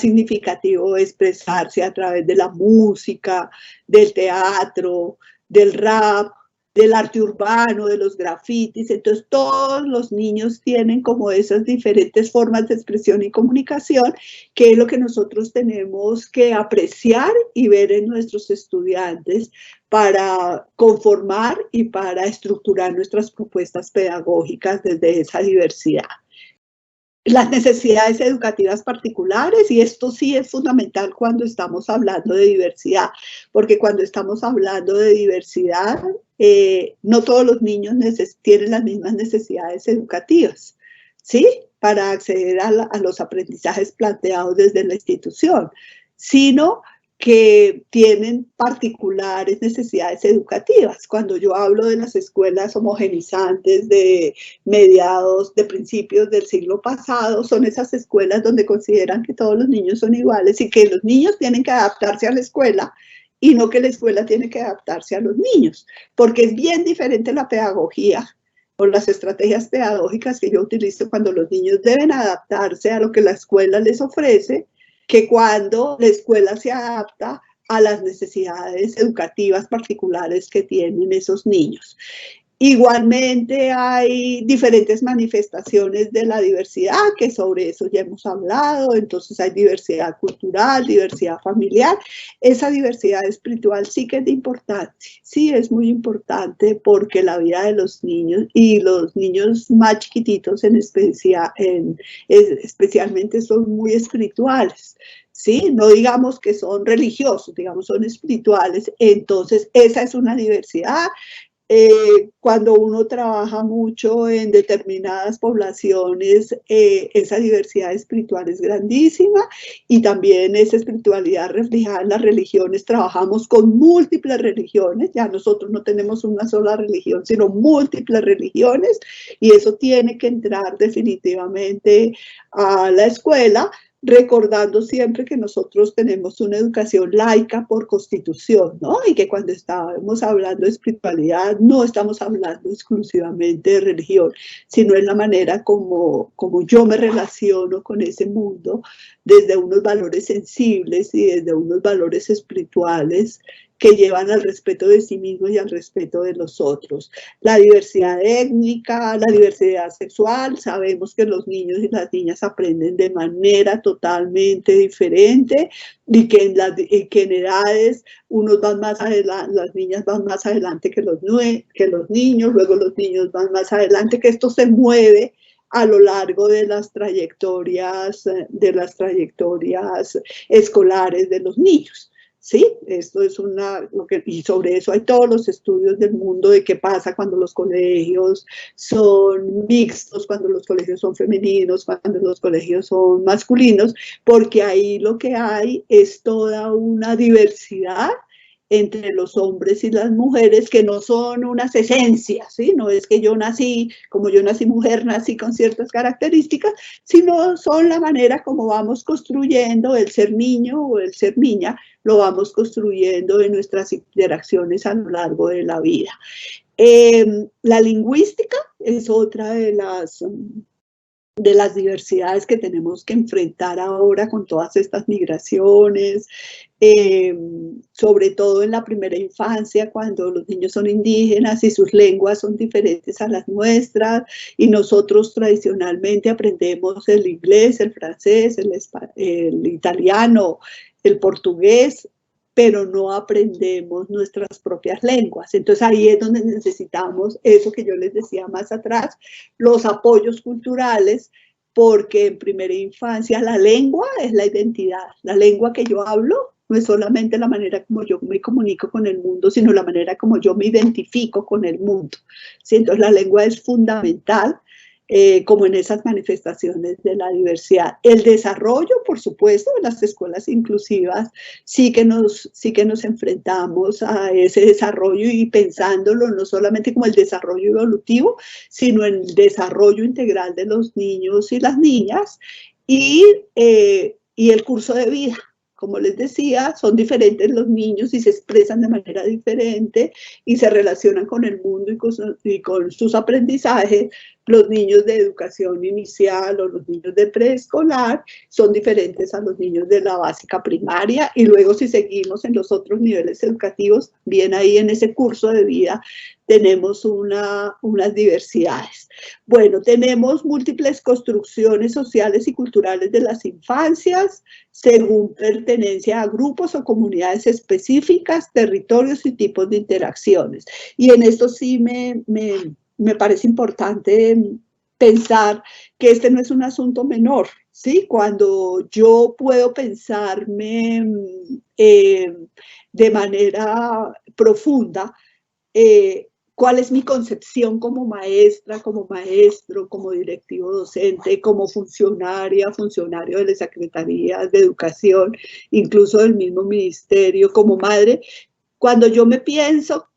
significativo expresarse a través de la música, del teatro, del rap, del arte urbano, de los grafitis. Entonces todos los niños tienen como esas diferentes formas de expresión y comunicación, que es lo que nosotros tenemos que apreciar y ver en nuestros estudiantes para conformar y para estructurar nuestras propuestas pedagógicas desde esa diversidad. Las necesidades educativas particulares, y esto sí es fundamental cuando estamos hablando de diversidad, porque cuando estamos hablando de diversidad, no todos los niños tienen las mismas necesidades educativas, ¿sí? Para acceder a los aprendizajes planteados desde la institución, sino que tienen particulares necesidades educativas. Cuando yo hablo de las escuelas homogenizantes de principios del siglo pasado, son esas escuelas donde consideran que todos los niños son iguales y que los niños tienen que adaptarse a la escuela y no que la escuela tiene que adaptarse a los niños, porque es bien diferente la pedagogía o las estrategias pedagógicas que yo utilizo cuando los niños deben adaptarse a lo que la escuela les ofrece, que cuando la escuela se adapta a las necesidades educativas particulares que tienen esos niños. Igualmente hay diferentes manifestaciones de la diversidad, que sobre eso ya hemos hablado. Entonces hay diversidad cultural, diversidad familiar. Esa diversidad espiritual sí que es importante, sí es muy importante, porque la vida de los niños, y los niños más chiquititos especialmente, son muy espirituales. ¿Sí? No digamos que son religiosos, digamos son espirituales. Entonces esa es una diversidad. Cuando uno trabaja mucho en determinadas poblaciones, esa diversidad espiritual es grandísima, y también esa espiritualidad reflejada en las religiones. Trabajamos con múltiples religiones, ya nosotros no tenemos una sola religión, sino múltiples religiones, y eso tiene que entrar definitivamente a la escuela, recordando siempre que nosotros tenemos una educación laica por constitución, ¿no? Y que cuando estamos hablando de espiritualidad no estamos hablando exclusivamente de religión, sino en la manera como yo me relaciono con ese mundo desde unos valores sensibles y desde unos valores espirituales que llevan al respeto de sí mismo y al respeto de los otros. La diversidad étnica, la diversidad sexual, sabemos que los niños y las niñas aprenden de manera totalmente diferente, y que en edades unos van más adelante, las niñas van más adelante que los niños, luego los niños van más adelante, que esto se mueve a lo largo de las trayectorias escolares de los niños. Sí, esto es y sobre eso hay todos los estudios del mundo de qué pasa cuando los colegios son mixtos, cuando los colegios son femeninos, cuando los colegios son masculinos, porque ahí lo que hay es toda una diversidad entre los hombres y las mujeres, que no son unas esencias, ¿sí? No es que como yo nací mujer, nací con ciertas características, sino son la manera como vamos construyendo el ser niño o el ser niña, lo vamos construyendo en nuestras interacciones a lo largo de la vida. La lingüística es otra de las diversidades que tenemos que enfrentar ahora con todas estas migraciones, sobre todo en la primera infancia, cuando los niños son indígenas y sus lenguas son diferentes a las nuestras, y nosotros tradicionalmente aprendemos el inglés, el francés, el italiano, el portugués, pero no aprendemos nuestras propias lenguas. Entonces ahí es donde necesitamos eso que yo les decía más atrás, los apoyos culturales, porque en primera infancia la lengua es la identidad. La lengua que yo hablo no es solamente la manera como yo me comunico con el mundo, sino la manera como yo me identifico con el mundo. ¿Sí? Entonces la lengua es fundamental, como en esas manifestaciones de la diversidad. El desarrollo, por supuesto, en las escuelas inclusivas sí que nos enfrentamos a ese desarrollo y pensándolo no solamente como el desarrollo evolutivo, sino en el desarrollo integral de los niños y las niñas y el curso de vida. Como les decía, son diferentes los niños y se expresan de manera diferente y se relacionan con el mundo y con sus aprendizajes. Los niños de educación inicial o los niños de preescolar son diferentes a los niños de la básica primaria y luego si seguimos en los otros niveles educativos, bien ahí en ese curso de vida tenemos unas diversidades. Bueno, tenemos múltiples construcciones sociales y culturales de las infancias según pertenencia a grupos o comunidades específicas, territorios y tipos de interacciones. Y en esto sí me parece importante pensar que este no es un asunto menor, ¿sí? Cuando yo puedo pensarme de manera profunda, cuál es mi concepción como maestra, como maestro, como directivo docente, como funcionaria, funcionario de las secretarías de educación, incluso del mismo ministerio, como madre. Cuando yo me pienso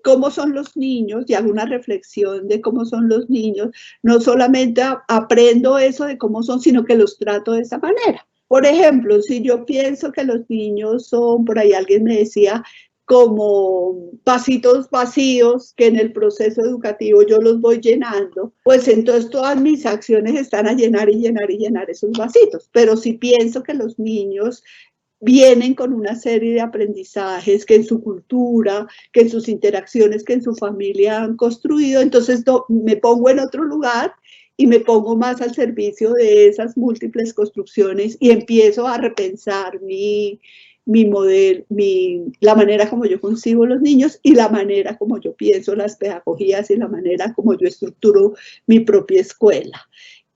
cómo son los niños y hago una reflexión de cómo son los niños, no solamente aprendo eso de cómo son, sino que los trato de esa manera. Por ejemplo, si yo pienso que los niños son, por ahí alguien me decía, como vasitos vacíos que en el proceso educativo yo los voy llenando, pues entonces todas mis acciones están a llenar y llenar y llenar esos vasitos. Pero si pienso que los niños vienen con una serie de aprendizajes que en su cultura, que en sus interacciones, que en su familia han construido, entonces me pongo en otro lugar y me pongo más al servicio de esas múltiples construcciones y empiezo a repensar mi modelo, la manera como yo concibo los niños y la manera como yo pienso las pedagogías y la manera como yo estructuro mi propia escuela.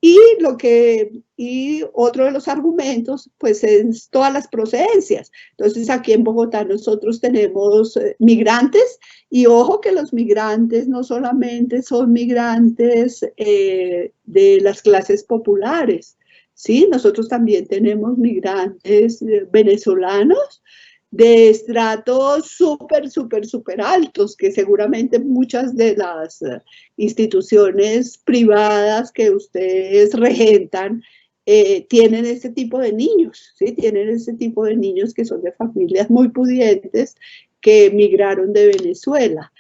Y otro de los argumentos, pues, es todas las procedencias. Entonces, aquí en Bogotá nosotros tenemos migrantes y ojo que los migrantes no solamente son migrantes de las clases populares, ¿sí? Nosotros también tenemos migrantes venezolanos de estratos súper altos, que seguramente muchas de las instituciones privadas que ustedes regentan tienen ese tipo de niños, ¿sí? Tienen ese tipo de niños que son de familias muy pudientes que emigraron de Venezuela.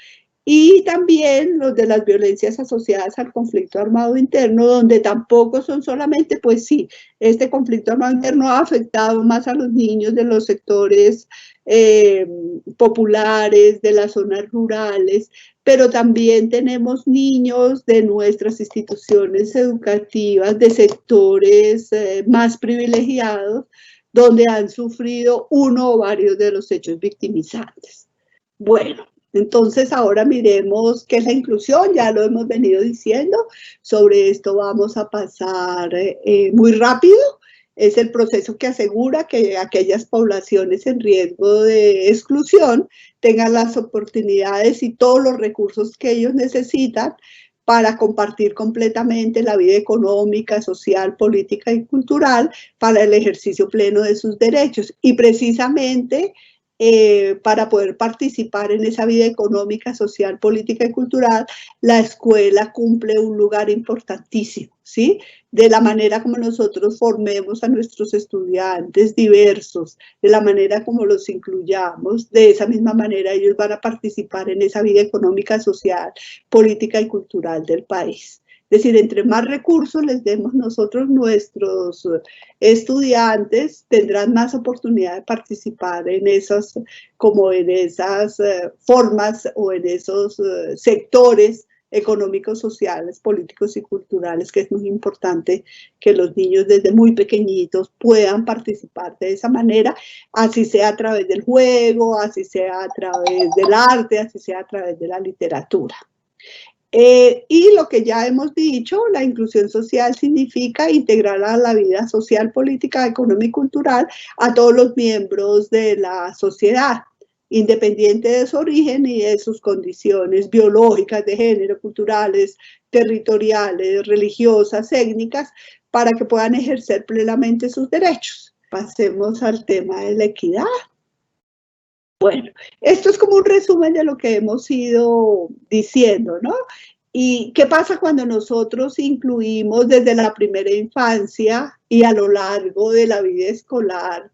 Y también los de las violencias asociadas al conflicto armado interno, donde tampoco son solamente, pues sí, este conflicto armado interno ha afectado más a los niños de los sectores populares, de las zonas rurales, pero también tenemos niños de nuestras instituciones educativas, de sectores más privilegiados, donde han sufrido uno o varios de los hechos victimizantes. Bueno. Entonces ahora miremos qué es la inclusión, ya lo hemos venido diciendo, sobre esto vamos a pasar muy rápido. Es el proceso que asegura que aquellas poblaciones en riesgo de exclusión tengan las oportunidades y todos los recursos que ellos necesitan para compartir completamente la vida económica, social, política y cultural para el ejercicio pleno de sus derechos. Y precisamente para poder participar en esa vida económica, social, política y cultural, la escuela cumple un lugar importantísimo, ¿sí? De la manera como nosotros formemos a nuestros estudiantes diversos, de la manera como los incluyamos, de esa misma manera ellos van a participar en esa vida económica, social, política y cultural del país. Es decir, entre más recursos les demos nosotros, nuestros estudiantes tendrán más oportunidad de participar en esas, como en esas formas o en esos sectores económicos, sociales, políticos y culturales, que es muy importante que los niños desde muy pequeñitos puedan participar de esa manera, así sea a través del juego, así sea a través del arte, así sea a través de la literatura. Y lo que ya hemos dicho, la inclusión social significa integrar a la vida social, política, económica y cultural a todos los miembros de la sociedad, independiente de su origen y de sus condiciones biológicas, de género, culturales, territoriales, religiosas, étnicas, para que puedan ejercer plenamente sus derechos. Pasemos al tema de la equidad. Bueno, esto es como un resumen de lo que hemos ido diciendo, ¿no? ¿Y qué pasa cuando nosotros incluimos desde la primera infancia y a lo largo de la vida escolar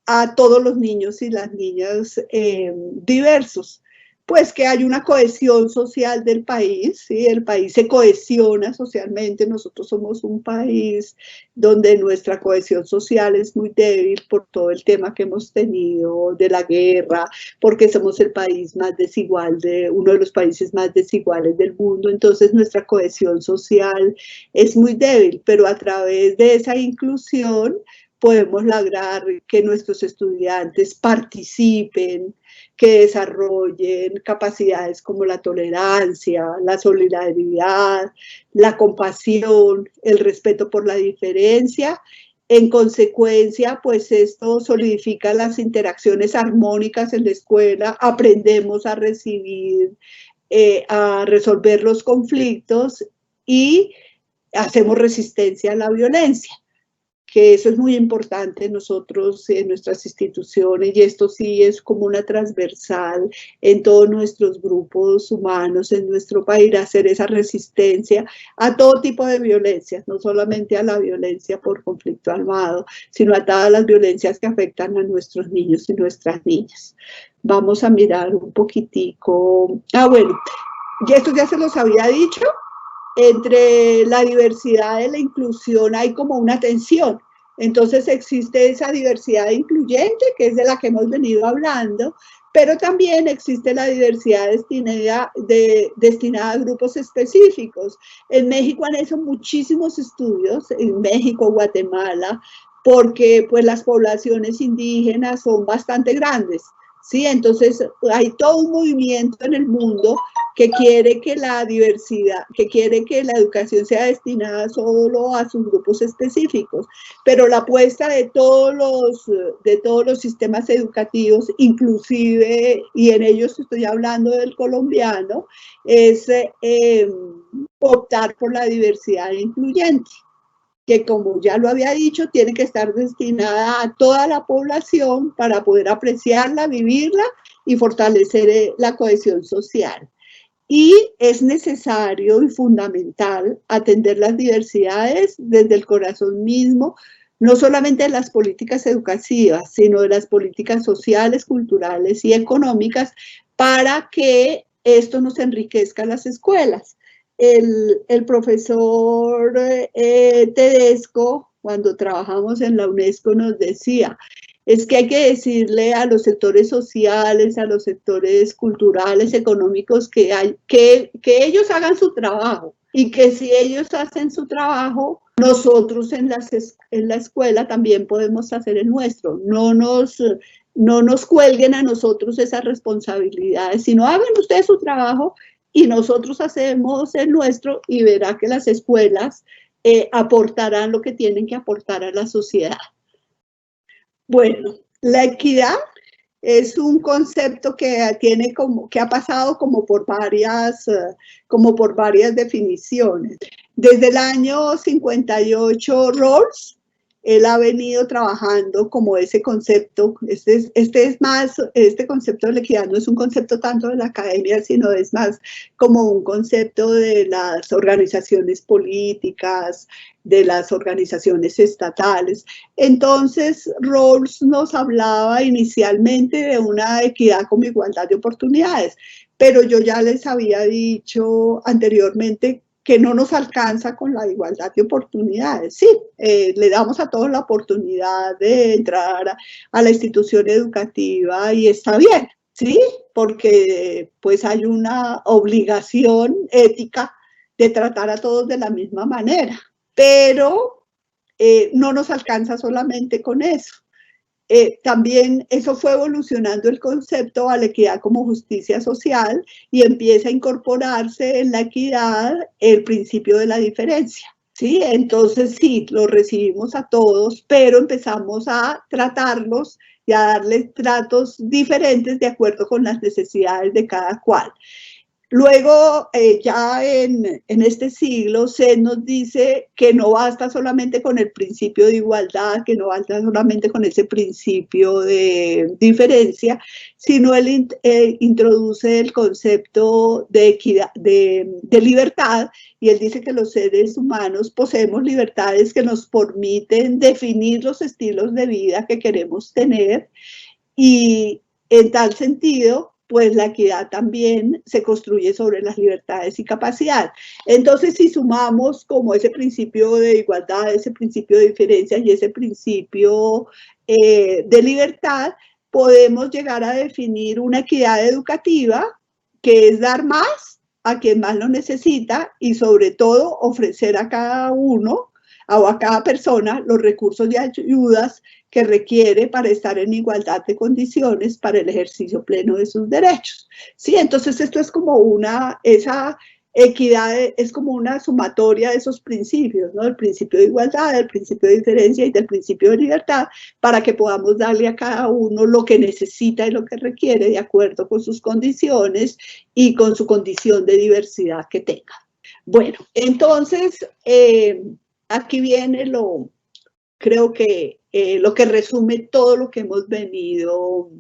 a todos los niños y las niñas diversos? Pues que hay una cohesión social del país, ¿sí? El país se cohesiona socialmente. Nosotros somos un país donde nuestra cohesión social es muy débil por todo el tema que hemos tenido de la guerra, porque somos el país más desigual, uno de los países más desiguales del mundo. Entonces nuestra cohesión social es muy débil, pero a través de esa inclusión podemos lograr que nuestros estudiantes participen, que desarrollen capacidades como la tolerancia, la solidaridad, la compasión, el respeto por la diferencia. En consecuencia, pues esto solidifica las interacciones armónicas en la escuela, aprendemos a recibir, a resolver los conflictos y hacemos resistencia a la violencia, que eso es muy importante nosotros en nuestras instituciones, y esto sí es como una transversal en todos nuestros grupos humanos en nuestro país, hacer esa resistencia a todo tipo de violencias, no solamente a la violencia por conflicto armado, sino a todas las violencias que afectan a nuestros niños y nuestras niñas. Vamos a mirar un poquitico, bueno, y esto ya se los había dicho. Entre la diversidad y la inclusión hay como una tensión. Entonces existe esa diversidad incluyente, que es de la que hemos venido hablando, pero también existe la diversidad destinada a grupos específicos. En México han hecho muchísimos estudios, en México, Guatemala, porque pues las poblaciones indígenas son bastante grandes, ¿sí? Entonces hay todo un movimiento en el mundo que quiere que la diversidad, que quiere que la educación sea destinada solo a sus grupos específicos, pero la apuesta de todos los sistemas educativos, inclusive, y en ellos estoy hablando del colombiano, es optar por la diversidad incluyente, que como ya lo había dicho, tiene que estar destinada a toda la población para poder apreciarla, vivirla y fortalecer la cohesión social. Y es necesario y fundamental atender las diversidades desde el corazón mismo, no solamente de las políticas educativas, sino de las políticas sociales, culturales y económicas, para que esto nos enriquezca las escuelas. El profesor Tedesco, cuando trabajamos en la UNESCO, nos decía, es que hay que decirle a los sectores sociales, a los sectores culturales, económicos, que ellos hagan su trabajo, y que si ellos hacen su trabajo, nosotros en la escuela también podemos hacer el nuestro. No nos cuelguen a nosotros esas responsabilidades, sino hagan ustedes su trabajo y nosotros hacemos el nuestro, y verá que las escuelas aportarán lo que tienen que aportar a la sociedad. Bueno, la equidad es un concepto que ha pasado como por varias definiciones. Desde el año 58, Rawls, él ha venido trabajando como ese concepto. Este concepto de la equidad no es un concepto tanto de la academia, sino es más como un concepto de las organizaciones políticas, de las organizaciones estatales. Entonces, Rawls nos hablaba inicialmente de una equidad como igualdad de oportunidades, pero yo ya les había dicho anteriormente que no nos alcanza con la igualdad de oportunidades. Sí, le damos a todos la oportunidad de entrar a la institución educativa y está bien, ¿sí? Porque pues hay una obligación ética de tratar a todos de la misma manera, pero no nos alcanza solamente con eso. también eso fue evolucionando el concepto a la equidad como justicia social y empieza a incorporarse en la equidad el principio de la diferencia. ¿Sí? Entonces sí, los recibimos a todos, pero empezamos a tratarlos y a darles tratos diferentes de acuerdo con las necesidades de cada cual. Luego, ya en este siglo, se nos dice que no basta solamente con el principio de igualdad, que no basta solamente con ese principio de diferencia, sino él introduce el concepto de equidad, de libertad, y él dice que los seres humanos poseemos libertades que nos permiten definir los estilos de vida que queremos tener, y en tal sentido, pues la equidad también se construye sobre las libertades y capacidad. Entonces, si sumamos como ese principio de igualdad, ese principio de diferencia y ese principio de libertad, podemos llegar a definir una equidad educativa que es dar más a quien más lo necesita y sobre todo ofrecer a cada uno o a cada persona los recursos y ayudas que requiere para estar en igualdad de condiciones para el ejercicio pleno de sus derechos. ¿Sí? Entonces esto es como esa equidad es como una sumatoria de esos principios, ¿no? El principio de igualdad, el principio de diferencia y del principio de libertad, para que podamos darle a cada uno lo que necesita y lo que requiere de acuerdo con sus condiciones y con su condición de diversidad que tenga. Bueno, entonces, aquí viene creo que lo que resume todo lo que hemos venido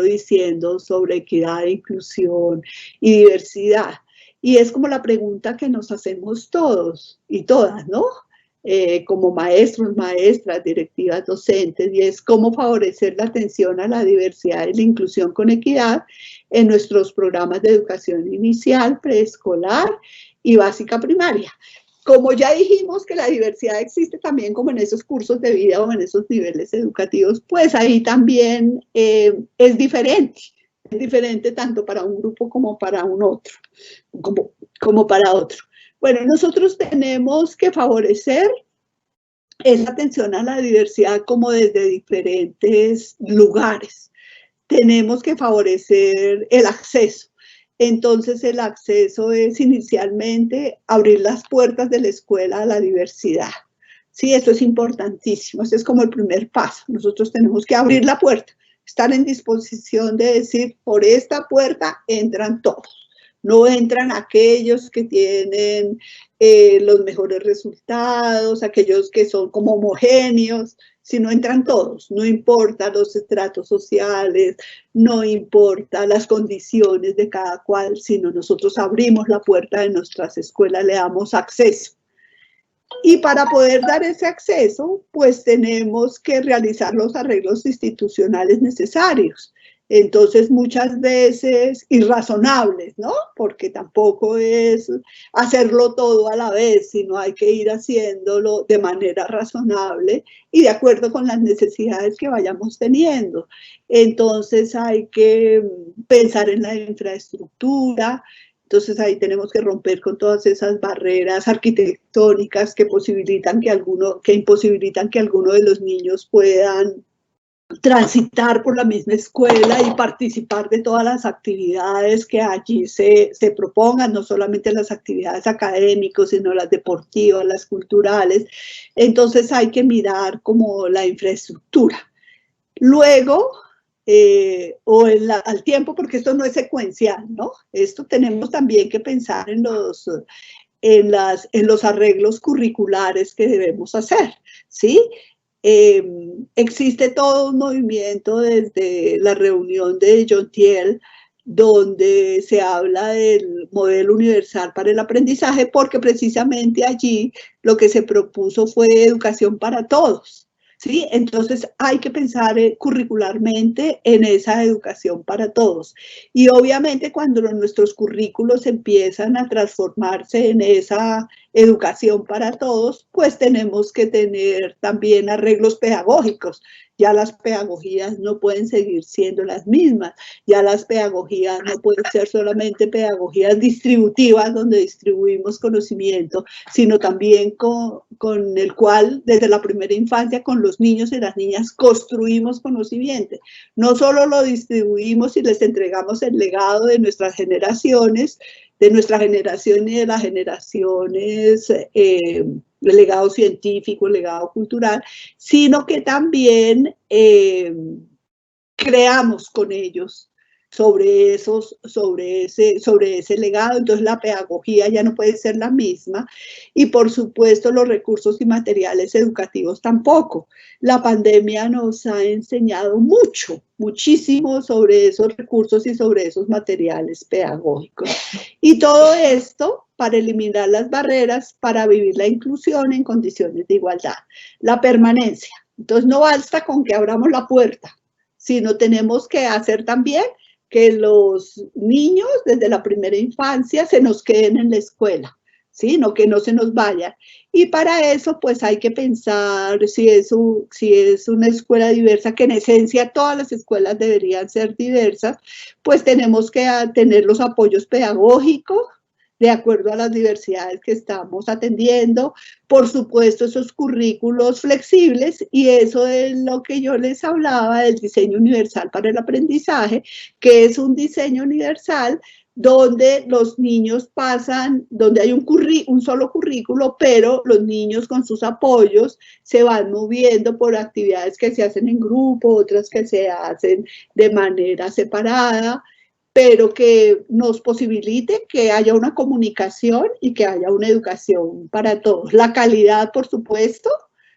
diciendo sobre equidad, inclusión y diversidad. Y es como la pregunta que nos hacemos todos y todas, ¿no? Como maestros, maestras, directivas, docentes, y es cómo favorecer la atención a la diversidad y la inclusión con equidad en nuestros programas de educación inicial, preescolar y básica primaria. Como ya dijimos que la diversidad existe también como en esos cursos de vida o en esos niveles educativos, pues ahí también es diferente tanto para un grupo como para un otro, como para otro. Bueno, nosotros tenemos que favorecer esa atención a la diversidad como desde diferentes lugares. Tenemos que favorecer el acceso. Entonces el acceso es inicialmente abrir las puertas de la escuela a la diversidad. Sí, eso es importantísimo, ese es como el primer paso. Nosotros tenemos que abrir la puerta, estar en disposición de decir, por esta puerta entran todos. No entran aquellos que tienen los mejores resultados, aquellos que son como homogéneos, sino entran todos, no importa los estratos sociales, no importa las condiciones de cada cual, sino nosotros abrimos la puerta de nuestras escuelas, le damos acceso. Y para poder dar ese acceso, pues tenemos que realizar los arreglos institucionales necesarios. Entonces, muchas veces irrazonables, ¿no? Porque tampoco es hacerlo todo a la vez, sino hay que ir haciéndolo de manera razonable y de acuerdo con las necesidades que vayamos teniendo. Entonces, hay que pensar en la infraestructura. Entonces, ahí tenemos que romper con todas esas barreras arquitectónicas que imposibilitan que alguno de los niños puedan transitar por la misma escuela y participar de todas las actividades que allí se propongan, no solamente las actividades académicas, sino las deportivas, las culturales. Entonces hay que mirar como la infraestructura. Luego, al tiempo, porque esto no es secuencial, ¿no? Esto tenemos también que pensar en los arreglos curriculares que debemos hacer, ¿sí? Existe todo un movimiento desde la reunión de John Thiel, donde se habla del modelo universal para el aprendizaje, porque precisamente allí lo que se propuso fue educación para todos. ¿Sí? Entonces hay que pensar curricularmente en esa educación para todos. Y obviamente cuando nuestros currículos empiezan a transformarse en esa educación para todos, pues tenemos que tener también arreglos pedagógicos. ya las pedagogías no pueden seguir siendo las mismas, ya las pedagogías no pueden ser solamente pedagogías distributivas donde distribuimos conocimiento, sino también con el cual desde la primera infancia con los niños y las niñas construimos conocimiento. No solo lo distribuimos y les entregamos el legado de nuestras generaciones, de nuestra generación y de las generaciones, el legado científico, el legado cultural, sino que también creamos con ellos sobre ese legado. Entonces la pedagogía ya no puede ser la misma y por supuesto los recursos y materiales educativos tampoco. La pandemia nos ha enseñado muchísimo sobre esos recursos y sobre esos materiales pedagógicos. Y todo esto para eliminar las barreras, para vivir la inclusión en condiciones de igualdad. La permanencia. Entonces no basta con que abramos la puerta, sino tenemos que hacer también que los niños desde la primera infancia se nos queden en la escuela, ¿sí? No, que no se nos vayan. Y para eso pues hay que pensar si es una escuela diversa, que en esencia todas las escuelas deberían ser diversas, pues tenemos que tener los apoyos pedagógicos de acuerdo a las diversidades que estamos atendiendo, por supuesto esos currículos flexibles, y eso es lo que yo les hablaba del diseño universal para el aprendizaje, que es un diseño universal donde los niños pasan, donde hay un solo currículo, pero los niños con sus apoyos se van moviendo por actividades que se hacen en grupo, otras que se hacen de manera separada, pero que nos posibilite que haya una comunicación y que haya una educación para todos. La calidad, por supuesto,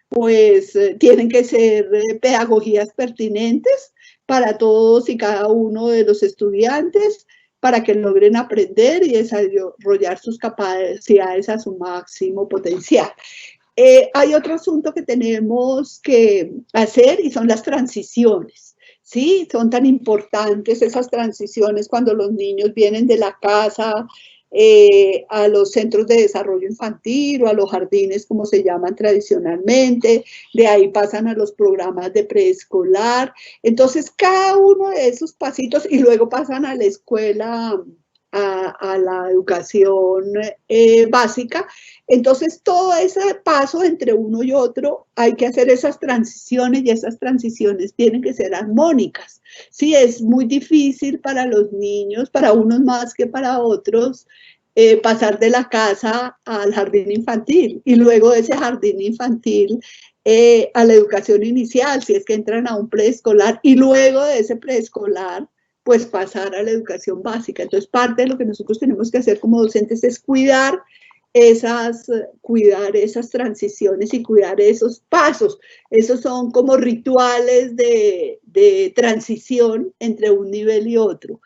pues tienen que ser pedagogías pertinentes para todos y cada uno de los estudiantes, para que logren aprender y desarrollar sus capacidades a su máximo potencial. Hay otro asunto que tenemos que hacer y son las transiciones. Sí, son tan importantes esas transiciones cuando los niños vienen de la casa a los centros de desarrollo infantil o a los jardines, como se llaman tradicionalmente, de ahí pasan a los programas de preescolar. Entonces, cada uno de esos pasitos y luego pasan a la escuela, a la educación básica. Entonces, todo ese paso entre uno y otro, hay que hacer esas transiciones y esas transiciones tienen que ser armónicas. Sí, es muy difícil para los niños, para unos más que para otros, pasar de la casa al jardín infantil y luego de ese jardín infantil a la educación inicial, si es que entran a un preescolar, y luego de ese preescolar pues pasar a la educación básica. Entonces, parte de lo que nosotros tenemos que hacer como docentes es cuidar esas transiciones y cuidar esos pasos. Esos son como rituales de transición entre un nivel y otro.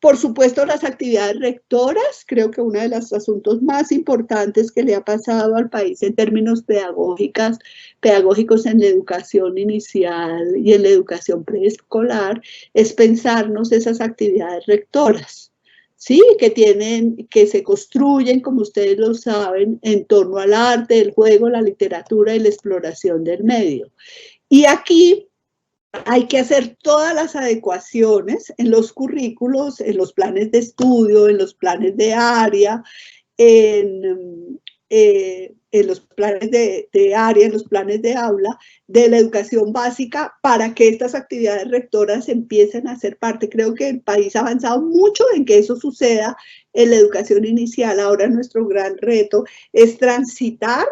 Por supuesto, las actividades rectoras, creo que uno de los asuntos más importantes que le ha pasado al país en términos pedagógicos en la educación inicial y en la educación preescolar, es pensarnos esas actividades rectoras, ¿sí? Que se construyen, como ustedes lo saben, en torno al arte, el juego, la literatura y la exploración del medio. Y aquí hay que hacer todas las adecuaciones en los currículos, en los planes de estudio, en los planes de área, en los planes de área, en los planes de aula de la educación básica para que estas actividades rectoras empiecen a ser parte. Creo que el país ha avanzado mucho en que eso suceda en la educación inicial. Ahora nuestro gran reto es transitar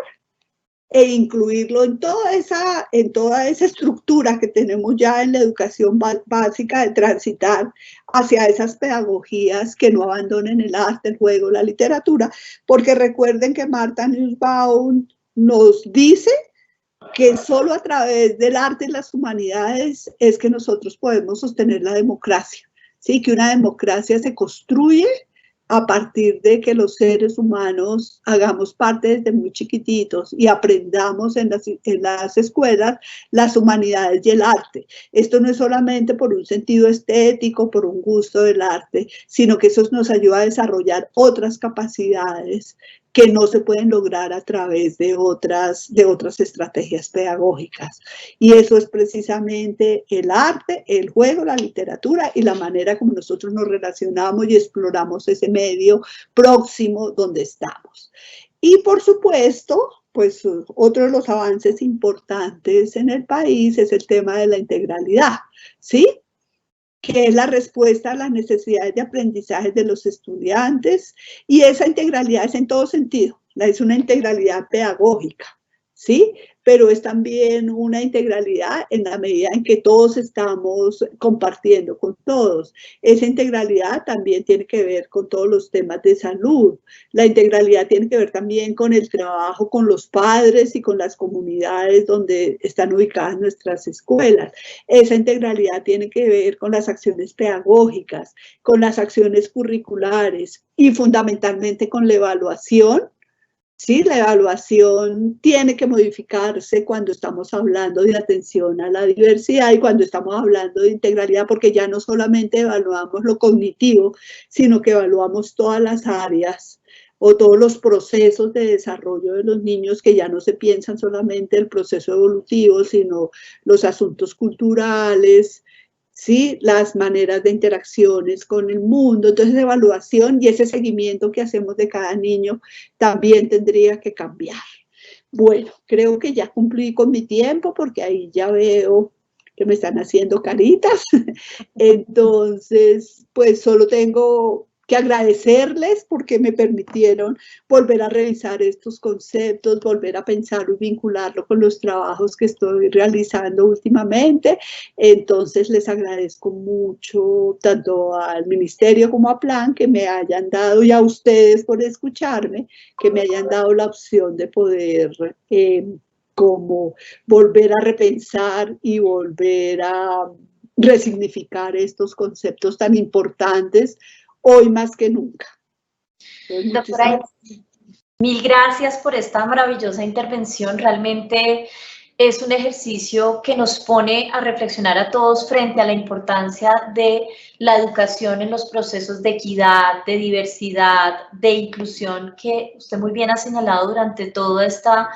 e incluirlo en toda esa estructura que tenemos ya en la educación básica, de transitar hacia esas pedagogías que no abandonen el arte, el juego, la literatura, porque recuerden que Martha Nussbaum nos dice que solo a través del arte y las humanidades es que nosotros podemos sostener la democracia, ¿sí? Que una democracia se construye a partir de que los seres humanos hagamos parte desde muy chiquititos y aprendamos en las escuelas las humanidades y el arte. Esto no es solamente por un sentido estético, por un gusto del arte, sino que eso nos ayuda a desarrollar otras capacidades que no se pueden lograr a través de otras estrategias pedagógicas. Y eso es precisamente el arte, el juego, la literatura y la manera como nosotros nos relacionamos y exploramos ese medio próximo donde estamos. Y por supuesto, pues otro de los avances importantes en el país es el tema de la integralidad, ¿sí? Que es la respuesta a las necesidades de aprendizaje de los estudiantes, y esa integralidad es en todo sentido, es una integralidad pedagógica, ¿sí? Pero es también una integralidad en la medida en que todos estamos compartiendo con todos. Esa integralidad también tiene que ver con todos los temas de salud. La integralidad tiene que ver también con el trabajo con los padres y con las comunidades donde están ubicadas nuestras escuelas. Esa integralidad tiene que ver con las acciones pedagógicas, con las acciones curriculares y fundamentalmente con la evaluación. Sí, la evaluación tiene que modificarse cuando estamos hablando de atención a la diversidad y cuando estamos hablando de integralidad, porque ya no solamente evaluamos lo cognitivo, sino que evaluamos todas las áreas o todos los procesos de desarrollo de los niños, que ya no se piensan solamente el proceso evolutivo, sino los asuntos culturales, ¿sí? Las maneras de interacciones con el mundo. Entonces, la evaluación y ese seguimiento que hacemos de cada niño también tendría que cambiar. Bueno, creo que ya cumplí con mi tiempo, porque ahí ya veo que me están haciendo caritas. Entonces, pues solo tengo que agradecerles porque me permitieron volver a revisar estos conceptos, volver a pensar y vincularlo con los trabajos que estoy realizando últimamente. Entonces les agradezco mucho tanto al Ministerio como a Plan que me hayan dado, y a ustedes por escucharme, que me hayan dado la opción de poder como volver a repensar y volver a resignificar estos conceptos tan importantes hoy más que nunca. Doctora, mil gracias por esta maravillosa intervención. Realmente es un ejercicio que nos pone a reflexionar a todos frente a la importancia de la educación en los procesos de equidad, de diversidad, de inclusión, que usted muy bien ha señalado durante toda esta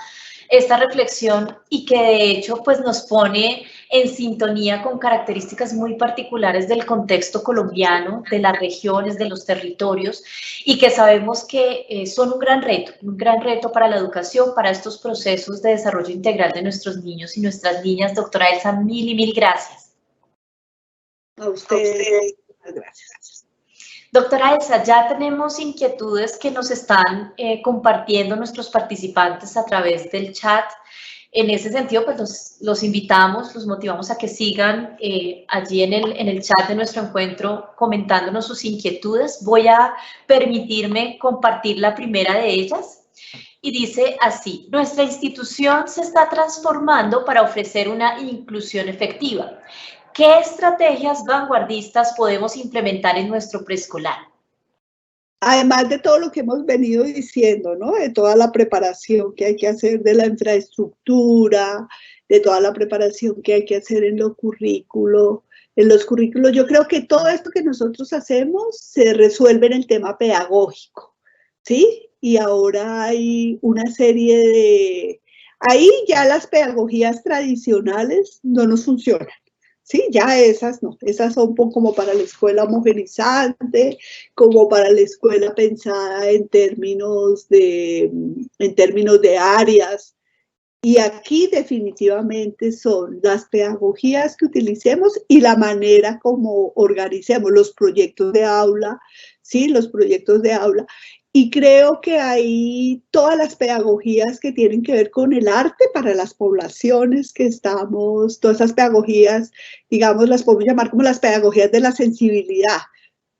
reflexión, y que de hecho pues nos pone en sintonía con características muy particulares del contexto colombiano, de las regiones, de los territorios, y que sabemos que son un gran reto para la educación, para estos procesos de desarrollo integral de nuestros niños y nuestras niñas. Doctora Elsa, mil y mil gracias. A ustedes, muchas gracias. Doctora Elsa, ya tenemos inquietudes que nos están compartiendo nuestros participantes a través del chat. En ese sentido, pues los invitamos, los motivamos a que sigan allí en el chat de nuestro encuentro comentándonos sus inquietudes. Voy a permitirme compartir la primera de ellas, y dice así: nuestra institución se está transformando para ofrecer una inclusión efectiva. ¿Qué estrategias vanguardistas podemos implementar en nuestro preescolar? Además de todo lo que hemos venido diciendo, ¿no? De toda la preparación que hay que hacer de la infraestructura, de toda la preparación que hay que hacer en los currículos, yo creo que todo esto que nosotros hacemos se resuelve en el tema pedagógico, ¿sí? Y ahora hay una serie de... Ahí ya las pedagogías tradicionales no nos funcionan. Sí, ya esas no, esas son como para la escuela homogenizante, como para la escuela pensada en términos de áreas. Y aquí definitivamente son las pedagogías que utilicemos y la manera como organicemos los proyectos de aula, ¿sí? Los proyectos de aula. Y creo que hay todas las pedagogías que tienen que ver con el arte para las poblaciones que estamos, todas esas pedagogías, digamos, las podemos llamar como las pedagogías de la sensibilidad,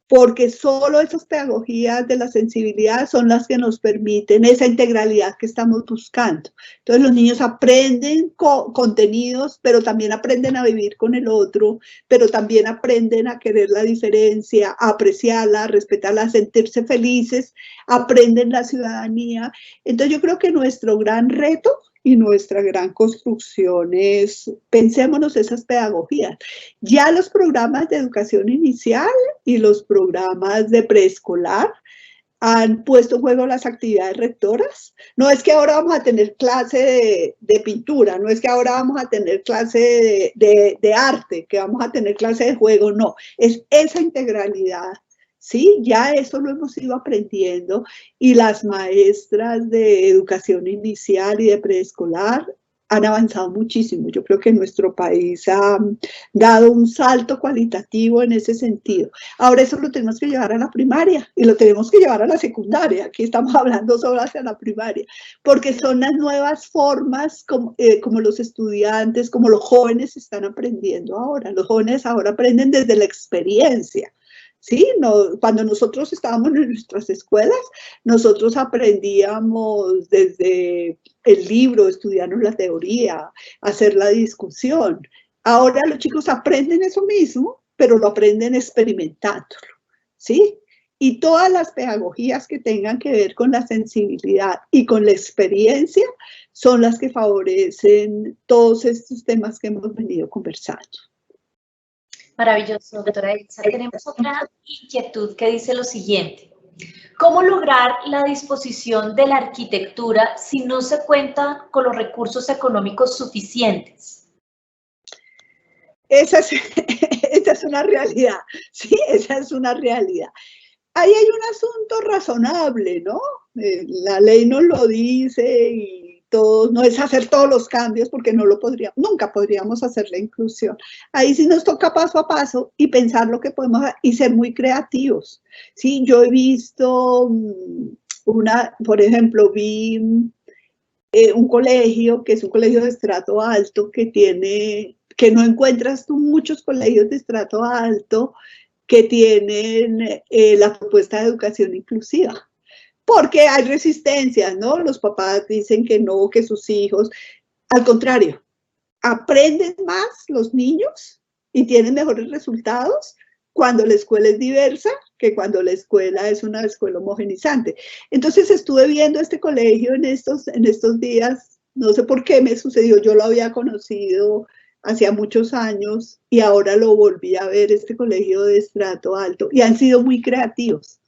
porque solo esas pedagogías de la sensibilidad son las que nos permiten esa integralidad que estamos buscando. Entonces los niños aprenden contenidos, pero también aprenden a vivir con el otro, pero también aprenden a querer la diferencia, a apreciarla, a respetarla, a sentirse felices, aprenden la ciudadanía. Entonces yo creo que nuestro gran reto y nuestra gran construcción es, pensémonos esas pedagogías. Ya los programas de educación inicial y los programas de preescolar han puesto en juego las actividades rectoras. No es que ahora vamos a tener clase de pintura, no es que ahora vamos a tener clase de arte, que vamos a tener clase de juego, no, es esa integralidad. Sí, ya eso lo hemos ido aprendiendo y las maestras de educación inicial y de preescolar han avanzado muchísimo. Yo creo que nuestro país ha dado un salto cualitativo en ese sentido. Ahora eso lo tenemos que llevar a la primaria y lo tenemos que llevar a la secundaria. Aquí estamos hablando solo hacia la primaria, porque son las nuevas formas como los estudiantes, como los jóvenes están aprendiendo ahora. Los jóvenes ahora aprenden desde la experiencia. ¿Sí? No, cuando nosotros estábamos en nuestras escuelas, nosotros aprendíamos desde el libro, estudiarnos la teoría, hacer la discusión. Ahora los chicos aprenden eso mismo, pero lo aprenden experimentándolo, ¿sí? Y todas las pedagogías que tengan que ver con la sensibilidad y con la experiencia son las que favorecen todos estos temas que hemos venido conversando. Maravilloso, doctora Elsa. Tenemos otra inquietud que dice lo siguiente. ¿Cómo lograr la disposición de la arquitectura si no se cuenta con los recursos económicos suficientes? Esa es una realidad, sí, esa es una realidad. Ahí hay un asunto razonable, ¿no? La ley nos lo dice y todo, no es hacer todos los cambios porque no lo podríamos, nunca podríamos hacer la inclusión. Ahí sí nos toca paso a paso y pensar lo que podemos hacer y ser muy creativos. Sí, yo he visto por ejemplo, vi un colegio que es un colegio de estrato alto que no encuentras tú muchos colegios de estrato alto que tienen la propuesta de educación inclusiva. Porque hay resistencias, ¿no? Los papás dicen que no, que sus hijos, al contrario, aprenden más los niños y tienen mejores resultados cuando la escuela es diversa que cuando la escuela es una escuela homogenizante. Entonces estuve viendo este colegio en estos días, no sé por qué me sucedió, yo lo había conocido hacía muchos años y ahora lo volví a ver, este colegio de estrato alto, y han sido muy creativos,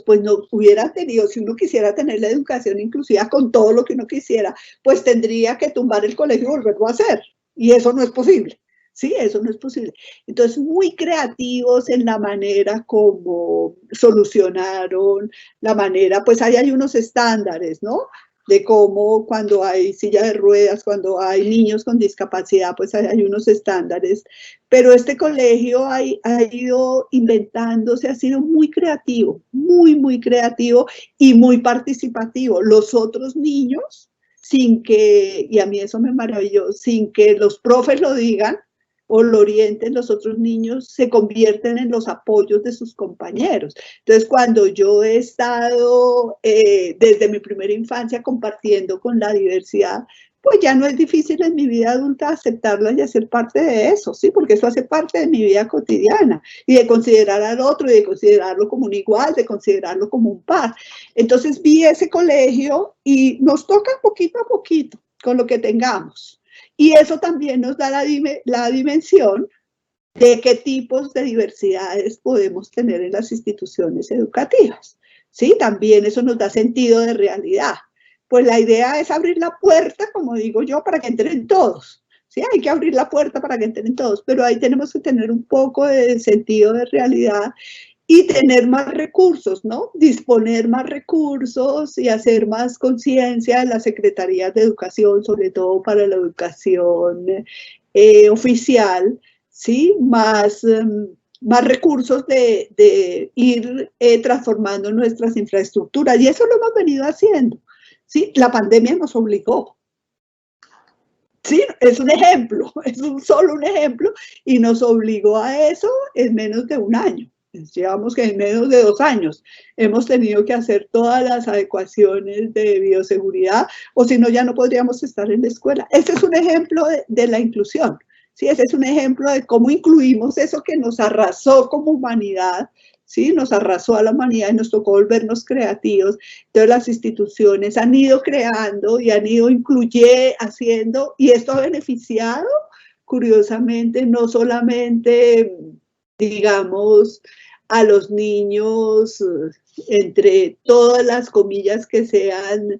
pues no hubiera tenido, si uno quisiera tener la educación inclusiva con todo lo que uno quisiera, pues tendría que tumbar el colegio y volverlo a hacer, y eso no es posible. Sí, eso no es posible. Entonces, muy creativos en la manera como solucionaron, la manera, pues ahí hay unos estándares, ¿no? De cómo cuando hay silla de ruedas, cuando hay niños con discapacidad, pues hay unos estándares. Pero este colegio ha ido inventándose, ha sido muy creativo, muy creativo y muy participativo. Los otros niños, sin que, y a mí eso me maravilló, sin que los profes lo digan, o lo orienten, los otros niños se convierten en los apoyos de sus compañeros. Entonces, cuando yo he estado desde mi primera infancia compartiendo con la diversidad, pues ya no es difícil en mi vida adulta aceptarla y hacer parte de eso, ¿sí? Porque eso hace parte de mi vida cotidiana y de considerar al otro y de considerarlo como un igual, de considerarlo como un par. Entonces vi ese colegio y nos toca poquito a poquito con lo que tengamos. Y eso también nos da la dimensión de qué tipos de diversidades podemos tener en las instituciones educativas. ¿Sí? También eso nos da sentido de realidad. Pues la idea es abrir la puerta, como digo yo, para que entren todos. Sí, hay que abrir la puerta para que entren todos, pero ahí tenemos que tener un poco de sentido de realidad y tener más recursos, ¿no? Disponer más recursos y hacer más conciencia en las secretarías de educación, sobre todo para la educación oficial, ¿sí? Más recursos de ir transformando nuestras infraestructuras. Y eso lo hemos venido haciendo, ¿sí? La pandemia nos obligó. Sí, es un ejemplo, es solo un ejemplo, y nos obligó a eso en menos de un año. Llevamos que en menos de 2 años hemos tenido que hacer todas las adecuaciones de bioseguridad, o si no, ya no podríamos estar en la escuela. Este es un ejemplo de la inclusión, ¿sí? Ese es un ejemplo de cómo incluimos eso que nos arrasó como humanidad, ¿sí? Nos arrasó a la humanidad y nos tocó volvernos creativos. Entonces las instituciones han ido creando y han ido haciendo, y esto ha beneficiado, curiosamente, no solamente, digamos, a los niños entre todas las comillas que sean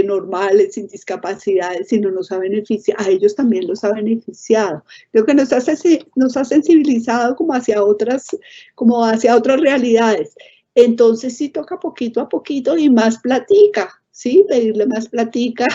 normales, sin discapacidades, si no nos ha beneficiado, a ellos también los ha beneficiado. Creo que nos ha sensibilizado como hacia otras realidades. Entonces sí toca poquito a poquito y más platica, ¿sí? Pedirle más platica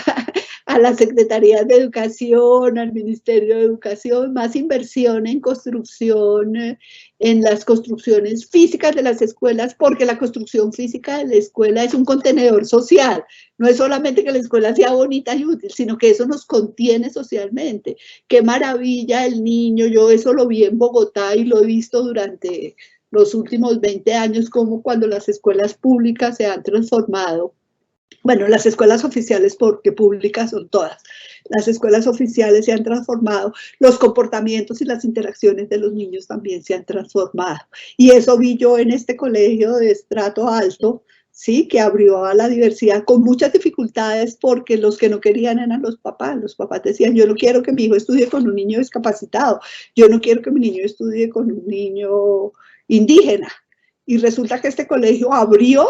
a las secretarías de educación, al Ministerio de Educación, más inversión en construcción, en las construcciones físicas de las escuelas, porque la construcción física de la escuela es un contenedor social. No es solamente que la escuela sea bonita y útil, sino que eso nos contiene socialmente. Qué maravilla el niño, yo eso lo vi en Bogotá y lo he visto durante los últimos 20 años, como cuando las escuelas públicas se han transformado. Bueno, las escuelas oficiales, porque públicas son todas, las escuelas oficiales se han transformado, los comportamientos y las interacciones de los niños también se han transformado. Y eso vi yo en este colegio de estrato alto, ¿sí? Que abrió a la diversidad con muchas dificultades, porque los que no querían eran los papás. Los papás decían, yo no quiero que mi hijo estudie con un niño discapacitado, yo no quiero que mi niño estudie con un niño indígena. Y resulta que este colegio abrió,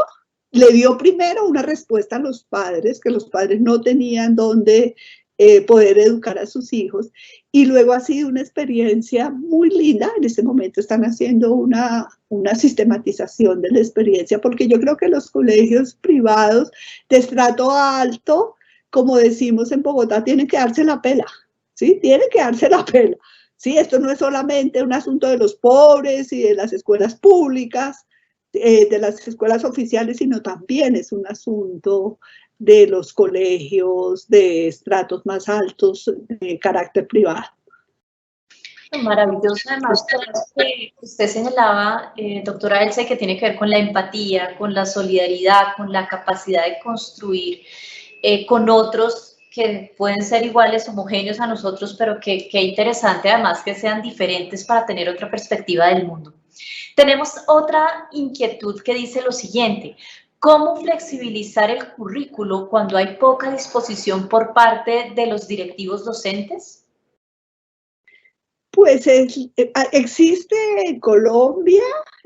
le dio primero una respuesta a los padres, que los padres no tenían dónde poder educar a sus hijos, y luego ha sido una experiencia muy linda. En este momento están haciendo una sistematización de la experiencia, porque yo creo que los colegios privados de estrato alto, como decimos en Bogotá, tienen que darse la pela, ¿sí? Tienen que darse la pela. Sí, esto no es solamente un asunto de los pobres y de las escuelas públicas, de las escuelas oficiales, sino también es un asunto de los colegios de estratos más altos de carácter privado. Maravilloso, además, todo lo que usted señalaba, doctora Elsa, que tiene que ver con la empatía, con la solidaridad, con la capacidad de construir con otros que pueden ser iguales, homogéneos a nosotros, pero que interesante además que sean diferentes para tener otra perspectiva del mundo. Tenemos otra inquietud que dice lo siguiente: ¿cómo flexibilizar el currículo cuando hay poca disposición por parte de los directivos docentes? Pues existe en Colombia,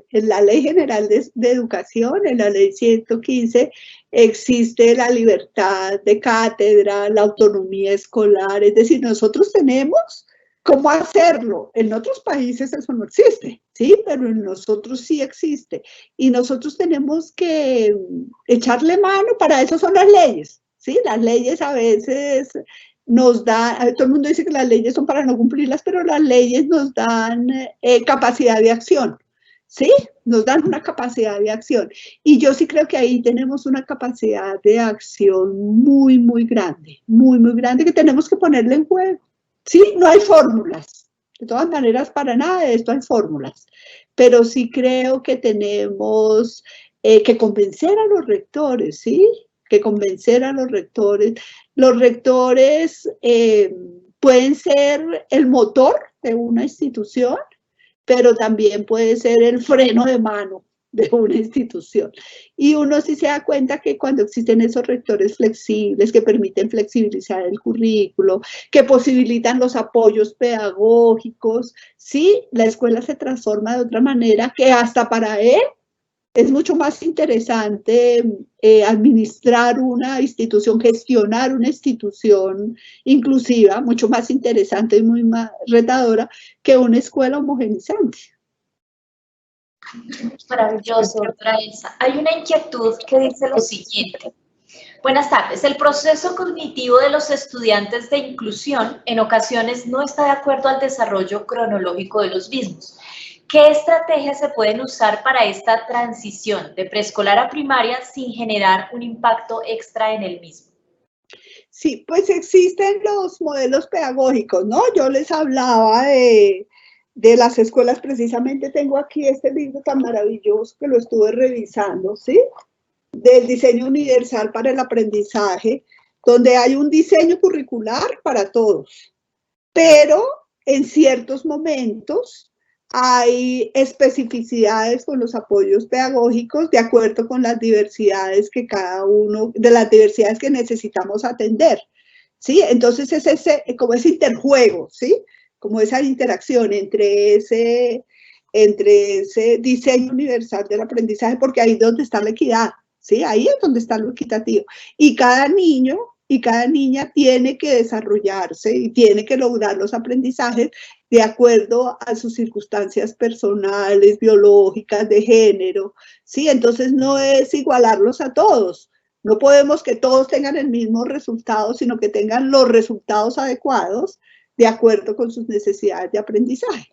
en la Ley General de Educación, en la Ley 115, existe la libertad de cátedra, la autonomía escolar, es decir, nosotros tenemos cómo hacerlo. En otros países eso no existe, ¿sí? Pero en nosotros sí existe. Y nosotros tenemos que echarle mano, para eso son las leyes, ¿sí? Las leyes a veces nos da, todo el mundo dice que las leyes son para no cumplirlas, pero las leyes nos dan capacidad de acción, ¿sí? Nos dan una capacidad de acción. Y yo sí creo que ahí tenemos una capacidad de acción muy, muy grande, que tenemos que ponerle en juego, ¿sí? No hay fórmulas. De todas maneras, para nada de esto hay fórmulas. Pero sí creo que tenemos que convencer a los rectores, ¿sí? Que convencer a los rectores. Los rectores pueden ser el motor de una institución, pero también puede ser el freno de mano de una institución. Y uno sí se da cuenta que cuando existen esos rectores flexibles que permiten flexibilizar el currículo, que posibilitan los apoyos pedagógicos, sí, la escuela se transforma de otra manera que hasta para él es mucho más interesante administrar una institución, gestionar una institución inclusiva, mucho más interesante y muy más retadora que una escuela homogenizante. Maravilloso, doctora Elsa. Hay una inquietud que dice lo siguiente. Buenas tardes. El proceso cognitivo de los estudiantes de inclusión en ocasiones no está de acuerdo al desarrollo cronológico de los mismos. ¿Qué estrategias se pueden usar para esta transición de preescolar a primaria sin generar un impacto extra en el mismo? Sí, pues existen los modelos pedagógicos, ¿no? Yo les hablaba de las escuelas, precisamente tengo aquí este libro tan maravilloso que lo estuve revisando, ¿sí? Del diseño universal para el aprendizaje, donde hay un diseño curricular para todos, pero en ciertos momentos hay especificidades con los apoyos pedagógicos de acuerdo con las diversidades que de las diversidades que necesitamos atender, ¿sí? Entonces es como ese interjuego, ¿sí? Como esa interacción entre entre ese diseño universal del aprendizaje, porque ahí es donde está la equidad, ¿sí? Ahí es donde está lo equitativo. Y cada niño y cada niña tiene que desarrollarse y tiene que lograr los aprendizajes de acuerdo a sus circunstancias personales, biológicas, de género, ¿sí? Entonces no es igualarlos a todos. No podemos que todos tengan el mismo resultado, sino que tengan los resultados adecuados de acuerdo con sus necesidades de aprendizaje.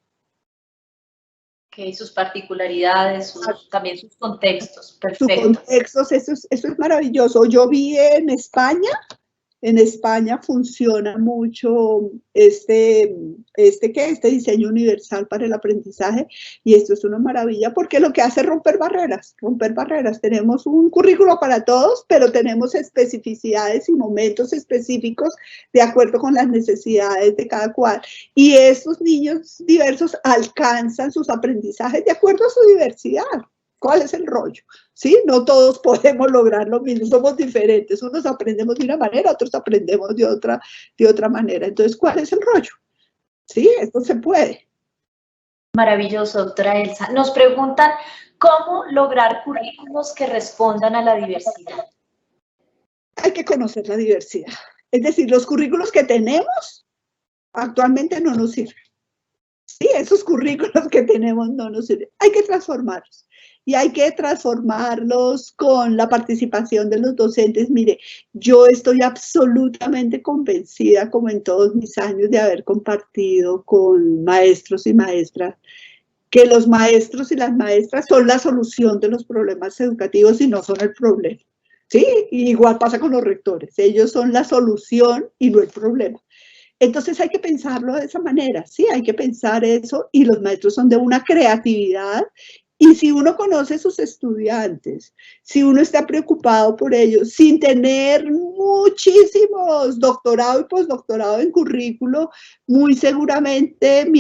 Okay, sus particularidades, también sus contextos. Perfecto. Sus contextos, eso es maravilloso. Yo vi en España funciona mucho este diseño universal para el aprendizaje, y esto es una maravilla porque lo que hace es romper barreras. Tenemos un currículo para todos, pero tenemos especificidades y momentos específicos de acuerdo con las necesidades de cada cual. Y estos niños diversos alcanzan sus aprendizajes de acuerdo a su diversidad. ¿Cuál es el rollo? ¿Sí? No todos podemos lograr lo mismo, somos diferentes. Unos aprendemos de una manera, otros aprendemos de otra manera. Entonces, ¿cuál es el rollo? ¿Sí? Esto se puede. Maravilloso, doctora Elsa. Nos preguntan, ¿cómo lograr currículos que respondan a la diversidad? Hay que conocer la diversidad. Es decir, los currículos que tenemos actualmente no nos sirven. Sí, esos currículos que tenemos no nos sirven. Hay que transformarlos. Y hay que transformarlos con la participación de los docentes. Mire, yo estoy absolutamente convencida, como en todos mis años de haber compartido con maestros y maestras, que los maestros y las maestras son la solución de los problemas educativos y no son el problema. ¿Sí? Y igual pasa con los rectores. Ellos son la solución y no el problema. Entonces hay que pensarlo de esa manera, sí, hay que pensar eso, y los maestros son de una creatividad, y si uno conoce a sus estudiantes, si uno está preocupado por ellos, sin tener muchísimos doctorado y postdoctorado en currículo, muy seguramente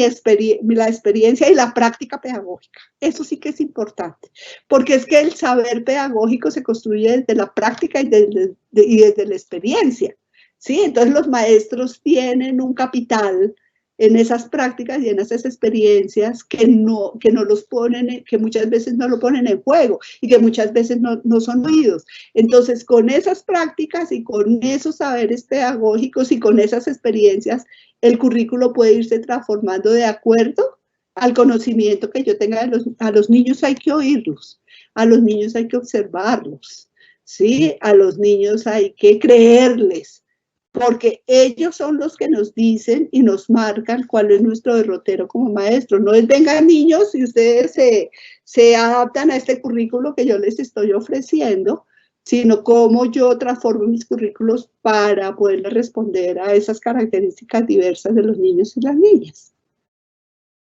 la experiencia y la práctica pedagógica, eso sí que es importante, porque es que el saber pedagógico se construye desde la práctica y desde la experiencia. ¿Sí? Entonces los maestros tienen un capital en esas prácticas y en esas experiencias que los ponen, que muchas veces no lo ponen en juego y que muchas veces no son oídos. Entonces, con esas prácticas y con esos saberes pedagógicos y con esas experiencias, el currículo puede irse transformando de acuerdo al conocimiento que yo tenga a los niños. Hay que oírlos, a los niños hay que observarlos, ¿sí? A los niños hay que creerles, porque ellos son los que nos dicen y nos marcan cuál es nuestro derrotero como maestro. No es vengan niños y ustedes se adaptan a este currículo que yo les estoy ofreciendo, sino cómo yo transformo mis currículos para poderle responder a esas características diversas de los niños y las niñas.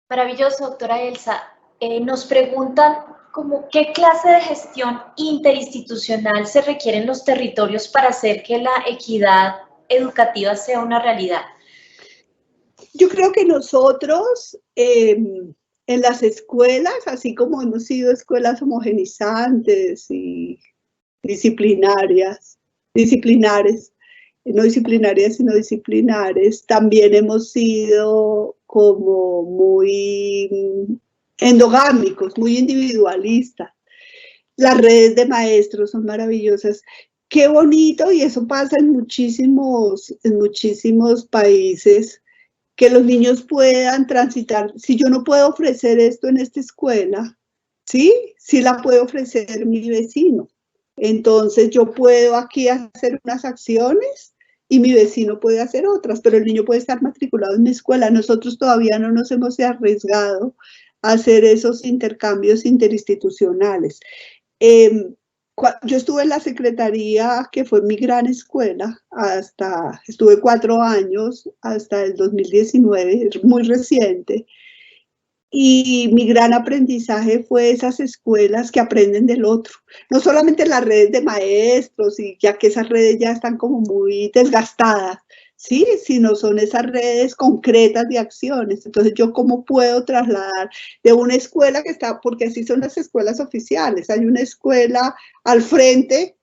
Maravilloso, doctora Elsa. Nos preguntan qué clase de gestión interinstitucional se requiere en los territorios para hacer que la equidad educativa sea una realidad. Yo creo que nosotros en las escuelas, así como hemos sido escuelas homogenizantes y disciplinares, no disciplinarias sino disciplinares, también hemos sido como muy endogámicos, muy individualistas. Las redes de maestros son maravillosas. Qué bonito, y eso pasa en muchísimos países, que los niños puedan transitar. Si yo no puedo ofrecer esto en esta escuela, ¿sí? Sí la puede ofrecer mi vecino. Entonces yo puedo aquí hacer unas acciones y mi vecino puede hacer otras, pero el niño puede estar matriculado en mi escuela. Nosotros todavía no nos hemos arriesgado a hacer esos intercambios interinstitucionales. Yo estuve en la secretaría, que fue mi gran escuela, estuve 4 años, hasta el 2019, es muy reciente, y mi gran aprendizaje fue esas escuelas que aprenden del otro. No solamente las redes de maestros, y ya que esas redes ya están como muy desgastadas, ¿sí? Sino son esas redes concretas de acciones. Entonces, ¿yo cómo puedo trasladar de una escuela que está, porque así son las escuelas oficiales, hay una escuela al frente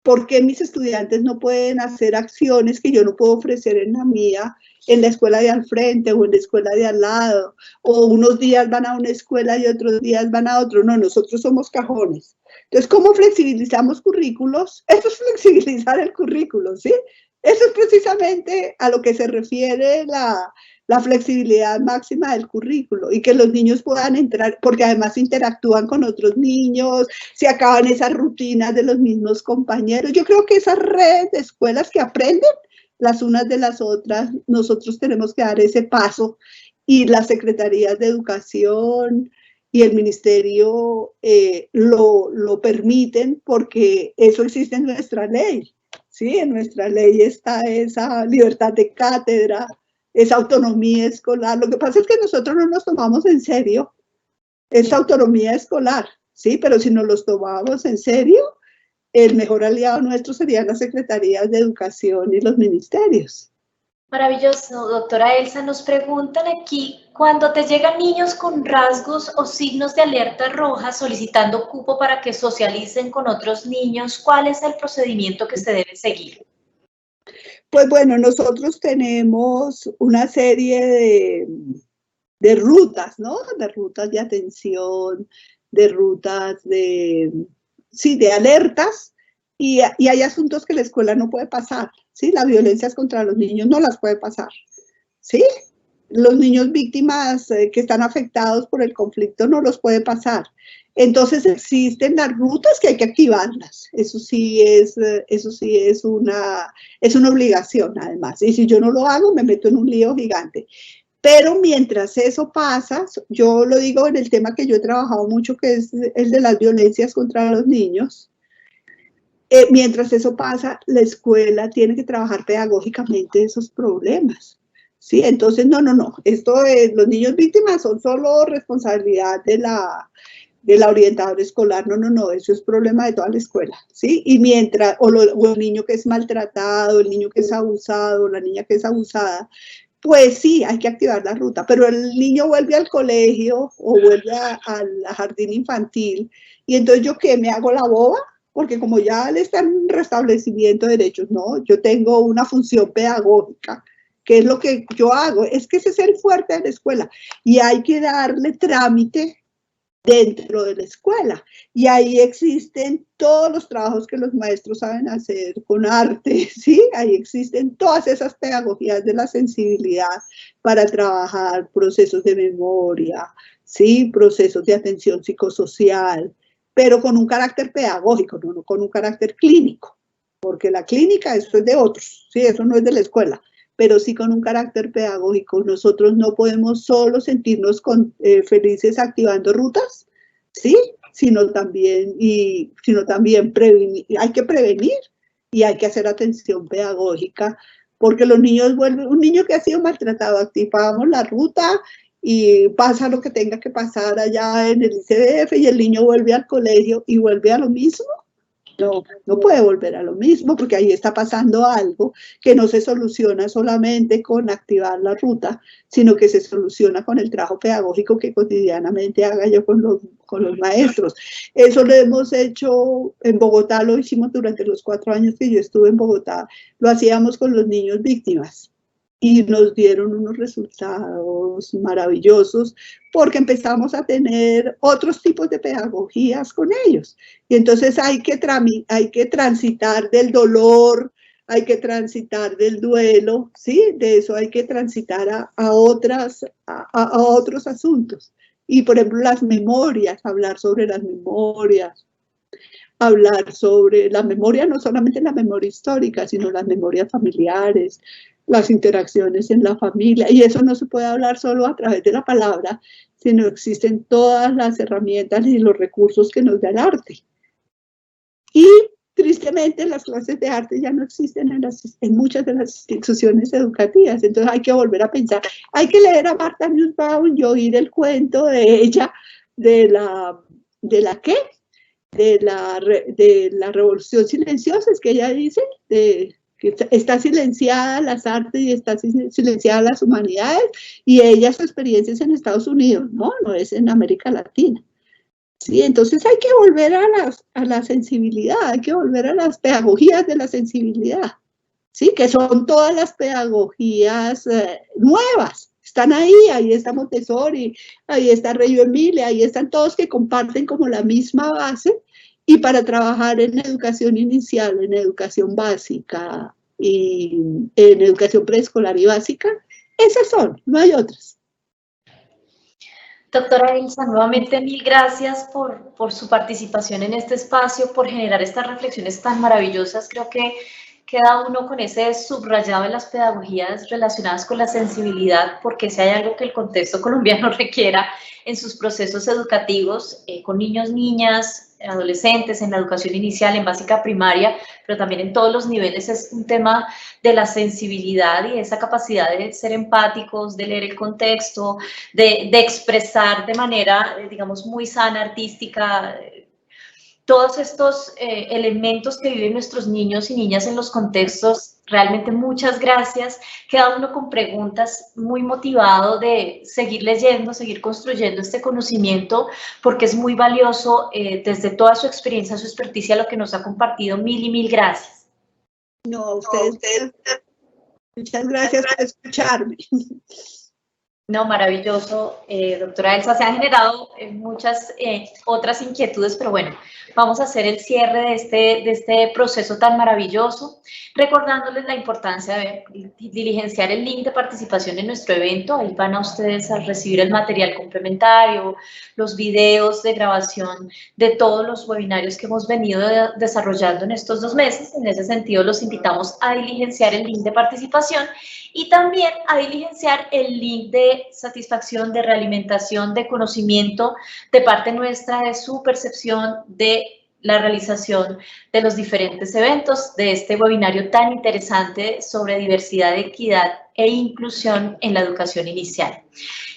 ¿Por qué mis estudiantes no pueden hacer acciones que yo no puedo ofrecer en la mía, en la escuela de al frente o en la escuela de al lado? O unos días van a una escuela y otros días van a otro. No, nosotros somos cajones. Entonces, ¿cómo flexibilizamos currículos? Eso es flexibilizar el currículo, ¿sí? Eso es precisamente a lo que se refiere la flexibilidad máxima del currículo y que los niños puedan entrar, porque además interactúan con otros niños, se acaban esas rutinas de los mismos compañeros. Yo creo que esas redes de escuelas que aprenden las unas de las otras, nosotros tenemos que dar ese paso y las secretarías de educación y el ministerio lo permiten porque eso existe en nuestra ley. Sí, en nuestra ley está esa libertad de cátedra, esa autonomía escolar. Lo que pasa es que nosotros no nos tomamos en serio esa autonomía escolar, ¿sí? Pero si nos los tomamos en serio, el mejor aliado nuestro serían las secretarías de educación y los ministerios. Maravilloso, doctora Elsa. Nos preguntan aquí, cuando te llegan niños con rasgos o signos de alerta roja solicitando cupo para que socialicen con otros niños, ¿cuál es el procedimiento que se debe seguir? Pues bueno, nosotros tenemos una serie de rutas, ¿no? De rutas de atención, de rutas sí, de alertas, y hay asuntos que la escuela no puede pasar, ¿sí? La violencia contra los niños no las puede pasar, ¿sí? Los niños víctimas que están afectados por el conflicto no los puede pasar. Entonces existen las rutas que hay que activarlas. Eso sí es una obligación además. Y si yo no lo hago, me meto en un lío gigante. Pero mientras eso pasa, yo lo digo en el tema que yo he trabajado mucho, que es el de las violencias contra los niños. Mientras eso pasa, la escuela tiene que trabajar pedagógicamente esos problemas. ¿Sí? Entonces, no. Esto es, los niños víctimas son solo responsabilidad de la orientadora escolar. No. Eso es problema de toda la escuela. ¿Sí? Y mientras, o el niño que es maltratado, el niño que es abusado, la niña que es abusada, pues sí, hay que activar la ruta. Pero el niño vuelve al colegio o vuelve al jardín infantil. Y entonces, ¿yo qué? ¿Me hago la boba? Porque como ya le están en restablecimiento de derechos, no, yo tengo una función pedagógica. ¿Qué es lo que yo hago? Es que ese es el fuerte de la escuela y hay que darle trámite dentro de la escuela. Y ahí existen todos los trabajos que los maestros saben hacer con arte, ¿sí? Ahí existen todas esas pedagogías de la sensibilidad para trabajar procesos de memoria, ¿sí? Procesos de atención psicosocial, pero con un carácter pedagógico, no con un carácter clínico, porque la clínica eso es de otros, ¿sí? Eso no es de la escuela, pero sí con un carácter pedagógico. Nosotros no podemos solo sentirnos felices activando rutas, ¿sí? Sino también prevenir, hay que prevenir y hay que hacer atención pedagógica, porque los niños un niño que ha sido maltratado, activamos la ruta y pasa lo que tenga que pasar allá en el ICDF y el niño vuelve al colegio y vuelve a lo mismo. No puede volver a lo mismo porque ahí está pasando algo que no se soluciona solamente con activar la ruta, sino que se soluciona con el trabajo pedagógico que cotidianamente haga yo con los maestros. Eso lo hemos hecho en Bogotá, lo hicimos durante los 4 años que yo estuve en Bogotá, lo hacíamos con los niños víctimas. Y nos dieron unos resultados maravillosos porque empezamos a tener otros tipos de pedagogías con ellos. Y entonces hay que transitar del dolor, hay que transitar del duelo, ¿sí? De eso hay que transitar a otros asuntos. Y por ejemplo las memorias, hablar sobre las memorias, hablar sobre la memoria, no solamente la memoria histórica, sino las memorias familiares, las interacciones en la familia, y eso no se puede hablar solo a través de la palabra, sino existen todas las herramientas y los recursos que nos da el arte. Y tristemente las clases de arte ya no existen en muchas de las instituciones educativas, entonces hay que volver a pensar, hay que leer a Martha Nussbaum y oír el cuento de ella, de la revolución silenciosa, es que ella dice, que está silenciada las artes y está silenciada las humanidades, y ella su experiencia es en Estados Unidos, no es en América Latina. ¿sí? Entonces hay que volver a la sensibilidad, hay que volver a las pedagogías de la sensibilidad, ¿sí? Que son todas las pedagogías nuevas. Están ahí está Montessori, ahí está Reggio Emilia, ahí están todos que comparten como la misma base, y para trabajar en educación inicial, en educación básica y en educación preescolar y básica, esas son, no hay otras. Doctora Elsa, nuevamente mil gracias por su participación en este espacio, por generar estas reflexiones tan maravillosas. Creo que queda uno con ese subrayado de las pedagogías relacionadas con la sensibilidad, porque si hay algo que el contexto colombiano requiera en sus procesos educativos, con niños, niñas, adolescentes, en la educación inicial, en básica primaria, pero también en todos los niveles, es un tema de la sensibilidad y esa capacidad de ser empáticos, de leer el contexto, de expresar de manera, digamos, muy sana, artística, todos estos elementos que viven nuestros niños y niñas en los contextos. Realmente muchas gracias. Queda uno con preguntas, muy motivado de seguir leyendo, seguir construyendo este conocimiento, porque es muy valioso desde toda su experiencia, su experticia, lo que nos ha compartido. Mil y mil gracias. No, a ustedes, muchas gracias por escucharme. No, maravilloso, doctora Elsa. Se han generado muchas otras inquietudes, pero bueno, vamos a hacer el cierre de este proceso tan maravilloso, recordándoles la importancia de diligenciar el link de participación en nuestro evento. Ahí van a ustedes a recibir el material complementario, los videos de grabación de todos los webinarios que hemos venido desarrollando en estos 2 meses. En ese sentido, los invitamos a diligenciar el link de participación y también a diligenciar el link de satisfacción, de realimentación, de conocimiento de parte nuestra, de su percepción de la realización de los diferentes eventos de este webinario tan interesante sobre diversidad, equidad e inclusión en la educación inicial.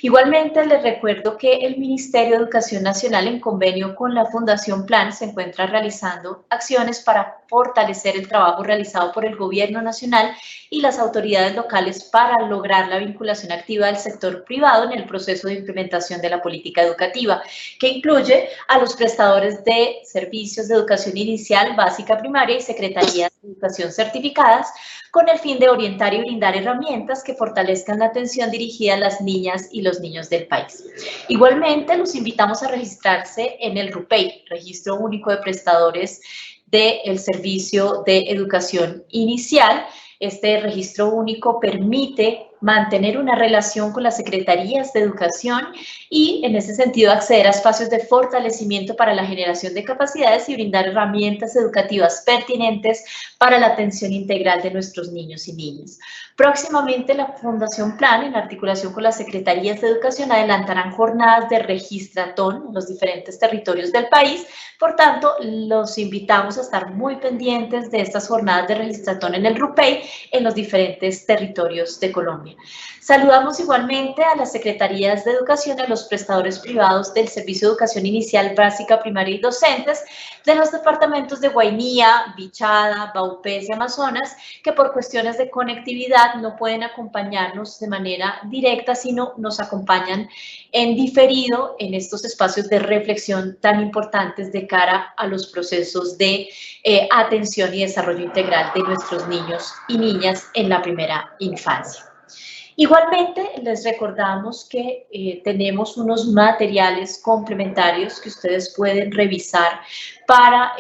Igualmente, les recuerdo que el Ministerio de Educación Nacional, en convenio con la Fundación Plan, se encuentra realizando acciones para fortalecer el trabajo realizado por el Gobierno Nacional y las autoridades locales para lograr la vinculación activa del sector privado en el proceso de implementación de la política educativa, que incluye a los prestadores de servicios de educación inicial, básica, primaria y secretarías de educación certificadas, con el fin de orientar y brindar herramientas que fortalezcan la atención dirigida a las niñas y los niños del país. Igualmente, los invitamos a registrarse en el RUPEI, Registro Único de Prestadores del Servicio de Educación Inicial. Este registro único permite mantener una relación con las secretarías de educación y, en ese sentido, acceder a espacios de fortalecimiento para la generación de capacidades y brindar herramientas educativas pertinentes para la atención integral de nuestros niños y niñas. Próximamente, la Fundación Plan, en articulación con las secretarías de educación, adelantarán jornadas de registratón en los diferentes territorios del país. Por tanto, los invitamos a estar muy pendientes de estas jornadas de registratón en el RUPEI en los diferentes territorios de Colombia. Saludamos igualmente a las secretarías de educación, a los prestadores privados del Servicio de Educación Inicial, Básica, Primaria y docentes de los departamentos de Guainía, Bichada, Vaupés y Amazonas, que por cuestiones de conectividad no pueden acompañarnos de manera directa, sino nos acompañan en diferido en estos espacios de reflexión tan importantes de cara a los procesos de atención y desarrollo integral de nuestros niños y niñas en la primera infancia. Igualmente, les recordamos que tenemos unos materiales complementarios que ustedes pueden revisar para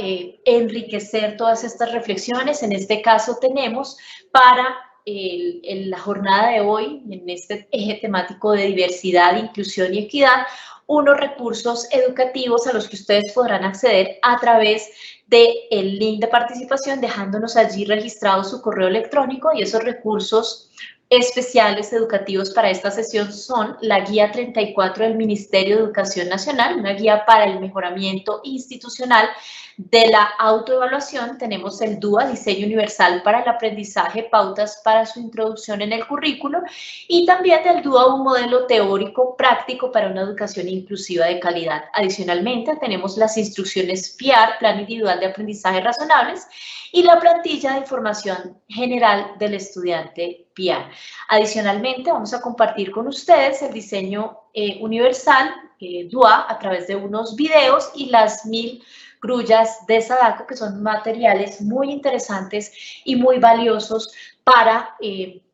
enriquecer todas estas reflexiones. En este caso tenemos para la jornada de hoy, en este eje temático de diversidad, inclusión y equidad, unos recursos educativos a los que ustedes podrán acceder a través del link de participación, dejándonos allí registrado su correo electrónico, y esos recursos especiales educativos para esta sesión son la guía 34 del Ministerio de Educación Nacional, una guía para el mejoramiento institucional de la autoevaluación. Tenemos el DUA, Diseño Universal para el Aprendizaje, pautas para su introducción en el currículo, y también del DUA, un modelo teórico práctico para una educación inclusiva de calidad. Adicionalmente, tenemos las instrucciones PIAR, Plan Individual de Aprendizaje Razonables, y la plantilla de información general del estudiante PIAR. Adicionalmente, vamos a compartir con ustedes el diseño universal, DUA, a través de unos videos y las 1000 grullas de Sadako, que son materiales muy interesantes y muy valiosos para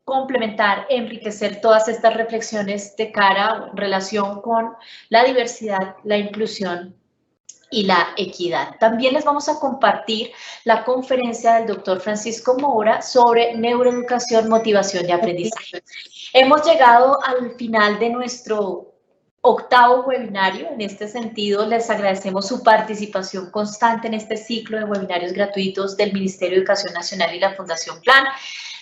complementar, enriquecer todas estas reflexiones de cara en relación con la diversidad, la inclusión y la equidad. También les vamos a compartir la conferencia del doctor Francisco Moura sobre neuroeducación, motivación y aprendizaje. Hemos llegado al final de nuestro 8º webinario. En este sentido, les agradecemos su participación constante en este ciclo de webinarios gratuitos del Ministerio de Educación Nacional y la Fundación Plan.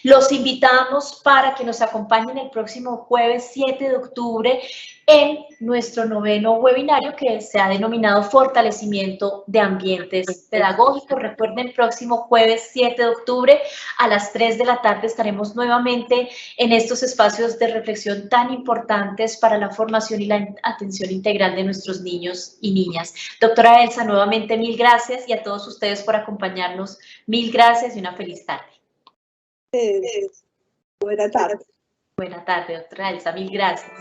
Los invitamos para que nos acompañen el próximo jueves 7 de octubre en nuestro 9º webinario que se ha denominado Fortalecimiento de Ambientes Pedagógicos. Recuerden, próximo jueves 7 de octubre a las 3 de la tarde estaremos nuevamente en estos espacios de reflexión tan importantes para la formación y la atención integral de nuestros niños y niñas. Doctora Elsa, nuevamente mil gracias y a todos ustedes por acompañarnos. Mil gracias y una feliz tarde. Buena tarde. Buena tarde, doctora Elsa, mil gracias.